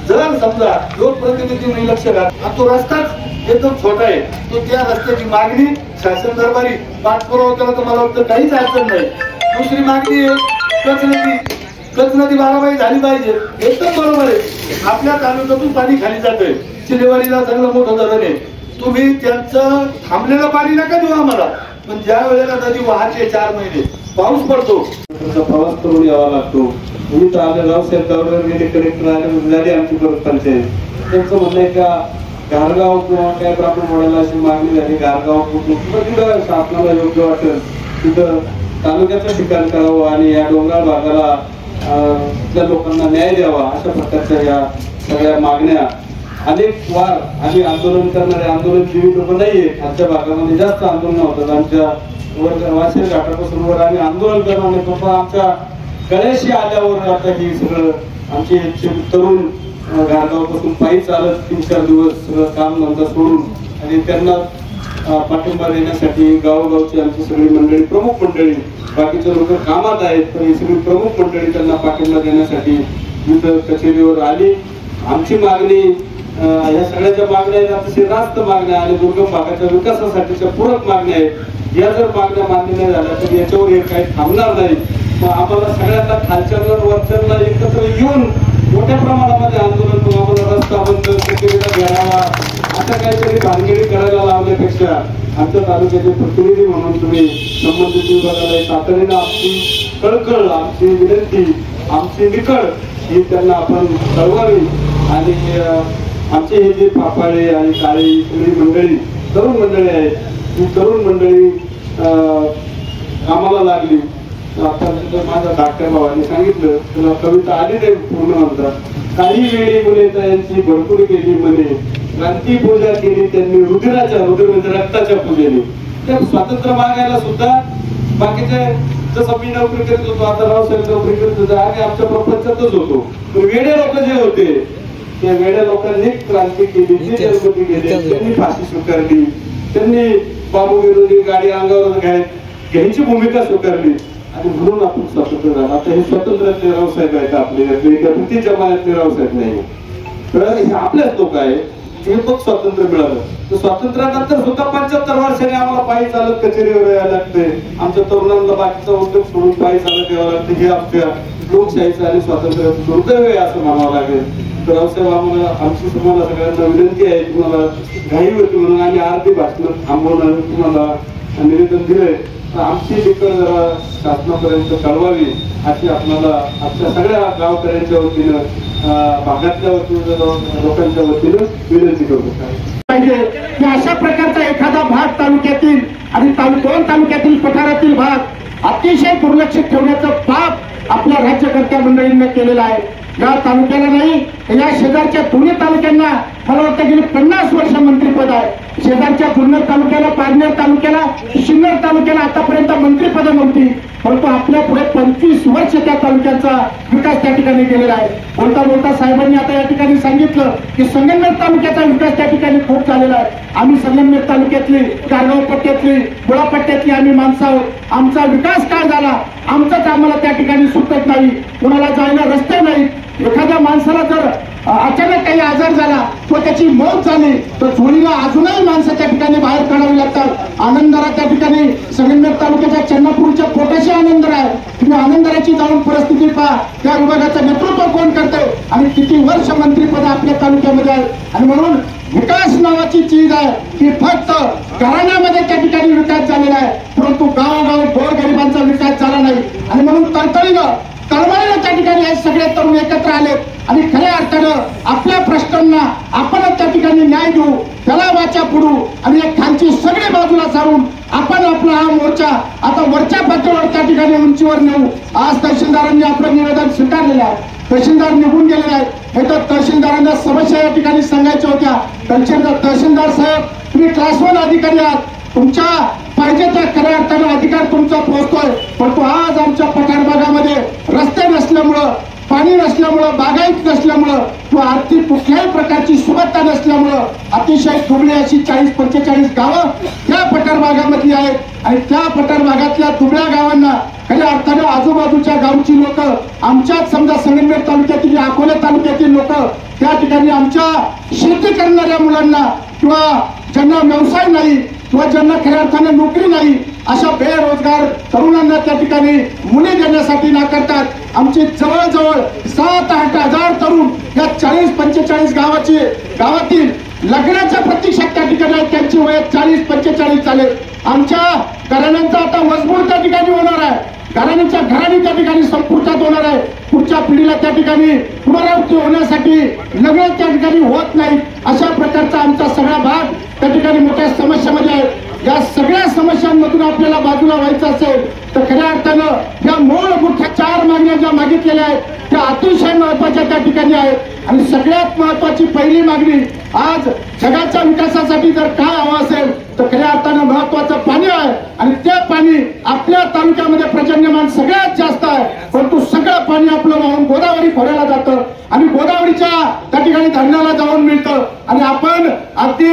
जर समजा लोकप्रतिनिधी लक्ष घाल, तो रस्ताच एकदम छोटा आहे, तो त्या रस्त्याची मागणी शासन दरबारी पाठपुरावा केला तर मला वाटतं काहीच अडचण नाही. दुसरी मागणी आहे कचनदी 12 झाली पाहिजे, एकदम बरोबर आहे. आपल्या तालुक्यातून पाणी खाली जातंय, चिलेवाडीला चांगलं मोठं धरण आहे. तुम्ही त्यांचं थांबलेलं पाणी नका देऊ आम्हाला, पण ज्या वेळेला नदी वाहते 4 महिने पाऊस पडतो प्रवास करून यावा लागतो. मी तर आलं रावसाहेब गावडे गेले, कलेक्टर आले, झाली आमची परत पंचायत. त्यांचं म्हणणं आहे का गारगाव किंवा काय ब्राह्मणवाड्याला अशी मागणी झाली, गारगाव कुठं तिथं शासनाला योग्य वाटेल तिथं तालुक्याचं ठिकाण करावं आणि या डोंगराळ भागाला त्या लोकांना न्याय द्यावा, अशा प्रकारच्या या सगळ्या मागण्या अनेक वार आम्ही आंदोलन करणारे आंदोलनजीवी लोक नाहीये. खालच्या भागामध्ये जास्त आंदोलन होतात. आमच्या वाशीर घाटापासून वर आम्ही आंदोलन करणार पण आमच्या गळ्याशी आल्यावर आता ही सगळं आमचे तरुण गारगावपासून पायी चालत 3-4 दिवस सगळं काम धंदा सोडून आणि त्यांना पाठिंबा देण्यासाठी गावोगावची आमची सगळी मंडळी, प्रमुख मंडळी, बाकीचे लोक कामात आहेत पण ही सगळी प्रमुख मंडळी त्यांना पाठिंबा देण्यासाठी इथं कचेरीवर आली. आमची मागणी या सगळ्याच्या मागण्या आहेत, अतिशय रास्त मागण्या आणि दुर्गम भागाच्या विकासासाठीच्या पूरक मागण्या आहेत. या जर मागण्या मान्य नाही झाल्या तर याच्यावर हे काही थांबणार नाही. मग आम्हाला सगळ्यांना खालच्यावर वरच्यांना एकत्र येऊन मोठ्या प्रमाणामध्ये आंदोलन करून आम्हाला रस्ता बंद कचेरीला घ्यावा अशा काहीतरी भानगडी करायला लावण्यापेक्षा आमच्या तालुक्याचे प्रतिनिधी म्हणून तुम्ही संबंधित विभागाला तातडीनं आमची कळकळ, आमची विनंती, आमची निकळ ही त्यांना आपण कळवावी आणि आमचे हे जे फापाळे आणि काळी सगळी मंडळी, तरुण मंडळी आहेत, ही तरुण मंडळी कामाला लागली. आता माझ्या धाकट्या भावाने सांगितलं, त्याला कविता आली नाही पूर्ण म्हणतात. काही वेळी मुले त्यांची भरपूर केली म्हणे, क्रांती पूजा केली त्यांनी रुधिराच्या, रुधिर म्हणजे रक्ताच्या पूजेने. त्या स्वातंत्र्य मागायला सुद्धा बाकीचे जसं मी नोकरी करीत होतो, आता रावसाहेब नोकरी करीत होतो, आम्ही आमच्या प्रपंचातच होतो. पण वेडे लोक जे होते त्या वेड्या लोकांनी क्रांती केली, जी जलमती गेली, त्यांनी फाशी स्वीकारली, त्यांनी बाबू विरोधी गाडी अंगावर घ्यायची भूमिका स्वीकारली आणि म्हणून आपण स्वातंत्र्य झालं. आता हे स्वातंत्र्यातले रावसाहेब आहेत आपले, ब्रिटिश जमान्यातले रावसाहेब नाही, तर हे आपलेच लोक आहे. हे मग स्वातंत्र्य मिळालं. तर स्वातंत्र्यानंतर सुद्धा 75 वर्षांनी आम्हाला पायी चालत कचेरीवर यायला लागते. आमच्या तरुणांना बाकीचा उद्योग सोडून पायी चालत यावं लागते. हे आमच्या लोकशाहीचं आणि स्वातंत्र्याचं दुर्दैव आहे असं म्हणावं लागेल. तर रावसाहेब आम्हाला, आमची तुम्हाला सगळ्यांना विनंती आहे, तुम्हाला घाई होती म्हणून आम्ही अर्धी भाषण थांबवून तुम्हाला निवेदन दिलंय. तर आमची निकळ जरा शासनापर्यंत कळवावी अशी आपल्याला आमच्या सगळ्या गावकऱ्यांच्या वतीनं, भागातल्या वतीनं, लोकांच्या वतीनं विनंती करतो पाहिजे की अशा प्रकारचा एखादा भाग तालुक्यातील आणि 2 तालुक्यातील पठारातील भाग अतिशय दुर्लक्षित ठेवण्याचं पाप आपल्या राज्यकर्त्या मंडळींना केलेलं आहे. या तालुक्याला नाही, या शेजारच्या दोन्ही तालुक्यांना मला वाटतं गेली 50 वर्ष मंत्रिपद आहे. शेजारच्या जुन्नर तालुक्याला, पारनेर तालुक्याला, सिन्नर तालुक्याला आतापर्यंत मंत्रिपद नव्हती, परंतु आपल्या पुढे 25 वर्ष त्या तालुक्याचा विकास त्या ठिकाणी केलेला आहे. बोलता बोलता साहेबांनी आता या ठिकाणी सांगितलं की संगमनेर तालुक्याचा विकास त्या ठिकाणी खूप झालेला आहे. आम्ही संगमनेर तालुक्यातली, गारगाव पट्ट्यातली, बुळा पट्ट्यातली आम्ही माणसं आहोत. आमचा विकास काय झाला, आमचाच आम्हाला त्या ठिकाणी सुटत नाही, कुणाला जायला रस्ते नाहीत. एखाद्या माणसाला जर अचानक काही आजार झाला किंवा त्याची मौत झाली तर झोळीला अजूनही माणसं त्या ठिकाणी बाहेर काढावी लागतात. आनंदरा त्या ठिकाणी संगमनेर तालुक्याच्या चन्नापूरच्या पोटाशी आनंदरा आहे. तुम्ही आनंदराची जाऊन परिस्थिती पहा, त्या विभागाचं नेतृत्व कोण करते आणि किती वर्ष मंत्रिपद आपल्या तालुक्यामध्ये आहे. आणि म्हणून विकास नावाची चीज आहे की फक्त घराण्यामध्ये त्या ठिकाणी विकास झालेला आहे, परंतु गावोगाव गोरगरिबांचा विकास झाला नाही. आणि म्हणून तळमळीनं त्या ठिकाणी हे सगळे तरुण एकत्र आले आणि खऱ्या अर्थानं आपल्या प्रश्नांना आपणच त्या ठिकाणी न्याय देऊ, त्याला वाचा पुढू आणि एक खालची सगळी बाजूला सारून आपण आपला हा मोर्चा आता वरच्या पातळीवर त्या ठिकाणी उंचीवर नेऊ. आज तहसीलदारांनी आपलं निवेदन स्वीकारलेलं आहे, तहसीलदार निघून गेलेले आहेत. हे तर तहसीलदारांना समस्या या ठिकाणी सांगायच्या होत्या. तहसीलदार साहेब, तुम्ही क्लास 1 अधिकारी आहात, तुमच्या पाहिजे त्या खऱ्या अर्थानं अधिकार तुमचा पोहोचतोय, परंतु आज आमच्या पठार भागामध्ये रस्ते नसल्यामुळं, पाणी नसल्यामुळं, बागायत नसल्यामुळं किंवा आर्थिक कुठल्याही प्रकारची सुबत्ता नसल्यामुळं अतिशय दुबळी अशी 40-45 गावं त्या पठार भागामधली आहेत. आणि त्या पठार भागातल्या दुबळ्या गावांना खऱ्या अर्थानं आजूबाजूच्या गावची लोक, आमच्याच समजा संगमनेर तालुक्यातील, अकोले तालुक्यातील लोक त्या ठिकाणी आमच्या शेती करणाऱ्या मुलांना किंवा ज्यांना व्यवसाय नाही किंवा ज्यांना खऱ्या अर्थाने नोकरी नाही अशा बेरोजगार तरुणांना त्या ठिकाणी मुली देण्यासाठी नाकारतात. आमची जवळजवळ 7-8 हजार तरुण या 40-45 गावातील लग्नाच्या प्रतीक्षेत त्या ठिकाणी आहेत. त्यांची वय 40-45 झाले. आमच्या घराण्यांचा आता मजबूर त्या ठिकाणी होणार आहे, घराणी त्या ठिकाणी संपुष्टात होणार आहे. पुढच्या पिढीला त्या ठिकाणी पुनरावृत्ती होण्यासाठी लग्न त्या ठिकाणी होत नाही. अशा प्रकारचा आमचा ठिकाणी मोठ्या समस्यामध्ये आहेत। या सगळ्या समस्यांमधून आपल्याला बाजूला व्हायचं असेल तर खऱ्या अर्थानं या मूलभूत 4 मागण्या ज्या मागितलेल्या आहेत त्या अतिशय महत्वाच्या त्या ठिकाणी आहेत। आणि सगळ्यात महत्वाची पहिली मागणी आज जगाच्या विकासासाठी जर काय हवं असेल तर खऱ्या अर्थानं महत्वाचं पाणी आहे। आणि ते पाणी आपल्या तालुक्यामध्ये पर्जन्यमान सगळ्यात जास्त आहे, परंतु सगळं पाणी आपलं वाहून गोदावरी खोऱ्याला जातं आणि गोदावरीच्या त्या ठिकाणी धरणाला जाऊन मिळतं। आणि आपण अगदी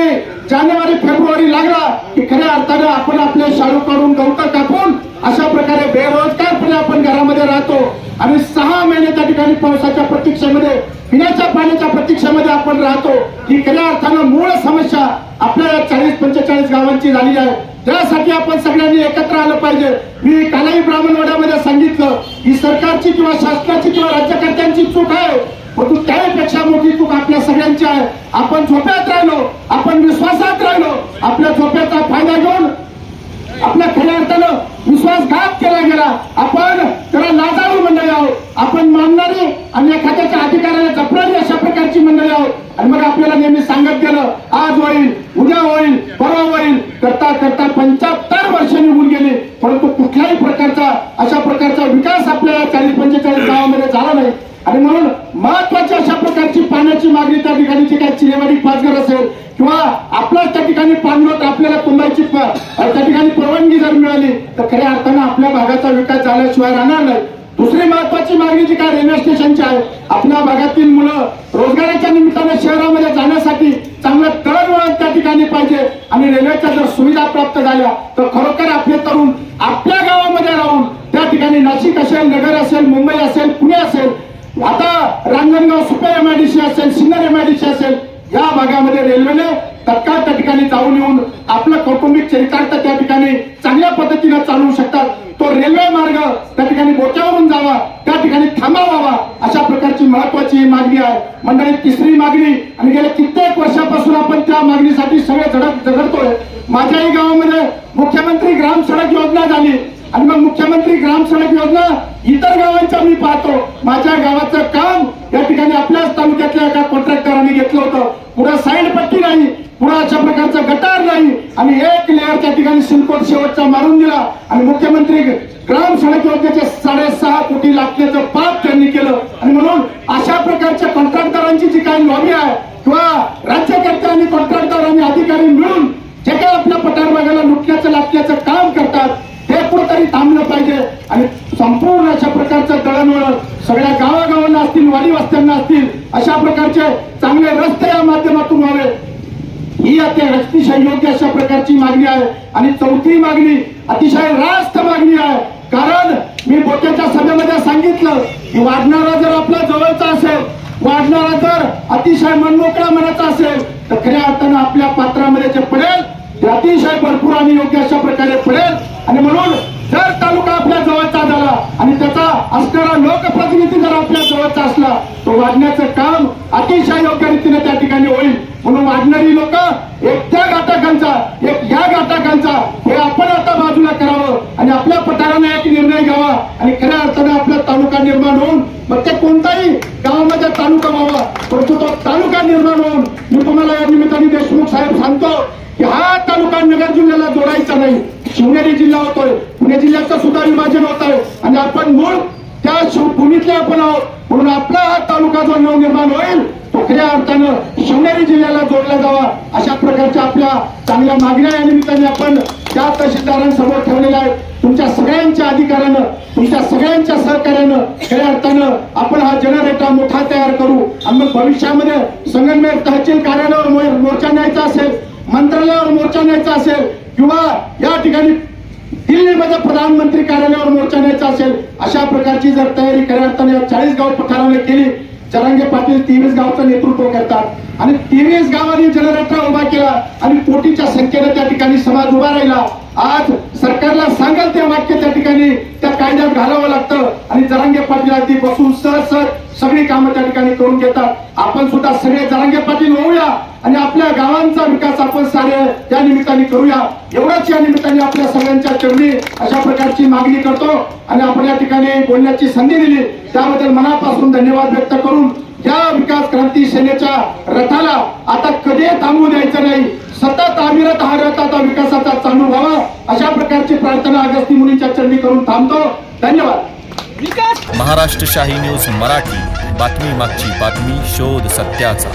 जानेवारी फेब्रुवारी लागला की खऱ्या अर्थानं आपण आपले शाळू काढून गवतं कापून अशा प्रकारे बेरोजगारपणे आपण घरामध्ये राहतो आणि 6 महिने त्या ठिकाणी पावसाच्या प्रतीक्षेमध्ये पिण्याच्या पाण्याच्या प्रतीक्षेमध्ये आपण राहतो। ही खऱ्या अर्थानं मूळ समस्या आपल्या 40-45 गावांची झाली आहे। त्यासाठी आपण सगळ्यांनी एकत्र आलं पाहिजे। मी कालाही ब्राह्मणवाड्यामध्ये सांगितलं ही सरकारची किंवा शासनाची किंवा राज्यकर्त्यांची चूक आहे, परंतु त्यापेक्षा मोठी चूक आपल्या सगळ्यांची आहे। आपण झोप्यात राहिलो, आपण विश्वासात राहिलो, आपल्या झोप्याचा फायदा घेऊन आपल्या खऱ्या अर्थानं विश्वासघात केला गेला। आपण त्याला लाजाळू मंडळी आहोत, आपण मानणारी आणि एखाद्याच्या अधिकाराला जपणारी अशा प्रकारची मंडळी आहोत। आणि मग आपल्याला नेहमी सांगत गेलं आज होईल, उद्या होईल, परवा होईल, करता करता 75 वर्ष निघून गेली, परंतु कुठल्याही प्रकारचा अशा प्रकारचा विकास आपल्या 40-45 गावामध्ये झाला नाही। आणि म्हणून महत्वाची अशा प्रकारची पाण्याची मागणी त्या ठिकाणची काय चिरेवाडी पाचघर असेल किंवा आपल्याच त्या ठिकाणी पाणलोट आपल्याला तुंबायची त्या ठिकाणी परवानगी जर मिळाली तर खऱ्या अर्थानं आपल्या भागाचा विकास झाल्याशिवाय राहणार नाही। दुसरी महत्वाची मागणी जी काय रेल्वे स्टेशनची आहे, आपल्या भागातील मुलं रोजगाराच्या निमित्ताने शहरामध्ये जाण्यासाठी चांगलं दळणवळण त्या ठिकाणी पाहिजे आणि रेल्वेच्या जर सुविधा प्राप्त झाल्या तर खरोखर आपले तरुण आपल्या गावामध्ये राहून त्या ठिकाणी नाशिक असेल, नगर असेल, मुंबई असेल, पुणे असेल, आता रांजणगाव सुपर MIDC असेल, सिन्नर MIDC असेल, या भागामध्ये रेल्वेने तत्काळ त्या ठिकाणी जाऊन येऊन आपलं कौटुंबिक चरितार्थ त्या ठिकाणी चांगल्या पद्धतीने चालवू शकतात। तो रेल्वे मार्ग त्या ठिकाणी बोट्यावरून जावा, त्या ठिकाणी थांबावा, अशा प्रकारची महत्वाची ही मागणी आहे। मंडळी तिसरी मागणी आणि गेल्या कित्येक वर्षापासून आपण त्या मागणीसाठी सगळे झगडतोय। माझ्याही गावामध्ये मुख्यमंत्री ग्राम सडक योजना झाली आणि मग मुख्यमंत्री ग्राम सडक योजना इतर गावांच्या मी पाहतो, माझ्या गावाचं काम या ठिकाणी आपल्याच तालुक्यातल्या एका कॉन्ट्रॅक्टरांनी घेतलं होतं। पुढे साईड पट्टी नाही, पुढे अशा प्रकारचा गटार नाही आणि एक लेअर त्या ठिकाणी सिलकोट शेवटचा मारून दिला आणि मुख्यमंत्री ग्राम सडक योजनेचे 6.5 कोटी लागण्याचं पाप त्यांनी केलं। आणि म्हणून अशा प्रकारच्या कॉन्ट्रॅक्टरांची जी काही लॉबी आहे किंवा राज्यकर्ते आणि कॉन्ट्रॅक्टर आणि अधिकारी मिळून जे काही आपल्या पठार भागाला लुटण्याचं लाटण्याचं काम करतात हे कुठेतरी थांबलं पाहिजे आणि संपूर्ण अशा प्रकारचं दळणवळण सगळ्या गावागावांना असतील, वाडी वस्त्यांना असतील, अशा प्रकारचे चांगले रस्ते या माध्यमातून व्हावे, ही अतिशय योग्य अशा प्रकारची मागणी आहे। आणि चौथी मागणी अतिशय रास्त मागणी आहे, कारण मी बोट्याच्या सभेमध्ये सांगितलं की वाढणारा जर आपला जवळचा असेल, वाढणारा जर अतिशय मनमोकळा मनाचा असेल तर खऱ्या अर्थानं आपल्या पात्रामध्ये जे पडेल ते अतिशय भरपूर आणि योग्य अशा प्रकारे पडेल। आणि म्हणून जर तालुका आपल्या जवळचा झाला आणि त्याचा असणारा लोकप्रतिनिधी जर आपल्या जवळचा असला तो वाढण्याचं काम अतिशय योग्य रीतीने त्या ठिकाणी होईल। म्हणून वाढणारी लोक एक त्या घाटकांचा, एक या घाटकांचा हे आपण आता बाजूला करावं आणि आपल्या पठाराने एक निर्णय घ्यावा आणि खऱ्या अर्थाने आपला तालुका निर्माण होऊन मग ते कोणताही गावामध्ये तालुका व्हावा, परंतु तो तालुका निर्माण होऊन मी तुम्हाला या निमित्ताने देशमुख साहेब सांगतो की हा तालुका नगर जिल्ह्याला जोडायचा नाही, शिवनेरी जिल्हा होतोय, पुणे जिल्ह्याचं सुद्धा विभाजन होत आहे आणि आपण मूळ त्या भूमीतले आपण आहोत। म्हणून आपला हा तालुका जो नवनिर्माण होईल तो खऱ्या अर्थानं शिवनेरी जिल्ह्याला जोडला जावा, अशा प्रकारच्या आपल्या चांगल्या मागण्या या निमित्ताने आपण त्या तहसीलदारांसमोर ठेवलेल्या आहेत। तुमच्या सगळ्यांच्या अधिकारानं, तुमच्या सगळ्यांच्या सहकार्यानं खऱ्या अर्थानं आपण हा जनरेटर मोठा तयार करू आणि मग भविष्यामध्ये संगमनेर तहसील कार्यालयावर मोर्चा न्यायचा असेल, मंत्रालयावर मोर्चा न्यायचा असेल किंवा या ठिकाणी दिल्लीमध्ये प्रधानमंत्री कार्यालयावर मोर्चा न्यायचा असेल, अशा प्रकारची जर तयारी खऱ्या अर्थाने 40 गाव पठाराने केली, जरांगे पाटील 23 गावचं नेतृत्व करतात आणि 23 गावांनी जनरेटर उभा केला आणि कोटीच्या संख्येने त्या ठिकाणी समाज उभा राहिला। आज सरकारला सांगाल ते वाक्य त्या ठिकाणी त्या कायद्यात घालावं लागतं आणि जरांगे पाटील अगदी बसून सहज सगळी कामं त्या ठिकाणी करून घेतात। आपण सुद्धा सगळे जरांगे पाटील होऊया आणि आपल्या गावांचा विकास आपण सारे या निमित्ताने करूया, एवढाच या निमित्ताने आपल्या सगळ्यांच्या चरणी अशा प्रकारची मागणी करतो आणि आपण या ठिकाणी बोलण्याची संधी दिली त्याबद्दल मनापासून धन्यवाद व्यक्त करून या विकास क्रांती सेनेच्या रथाला आता कधी थांबवू द्यायचं नाही। सतत अविरत हा रथ आता विकासाचा चालू व्हावा अशा प्रकारची प्रार्थना अगस्ती मुनीच्या चरणी करून थांबतो. धन्यवाद. महाराष्ट्र शाही न्यूज मराठी, बातमी मागची बातमी, शोध सत्याचा.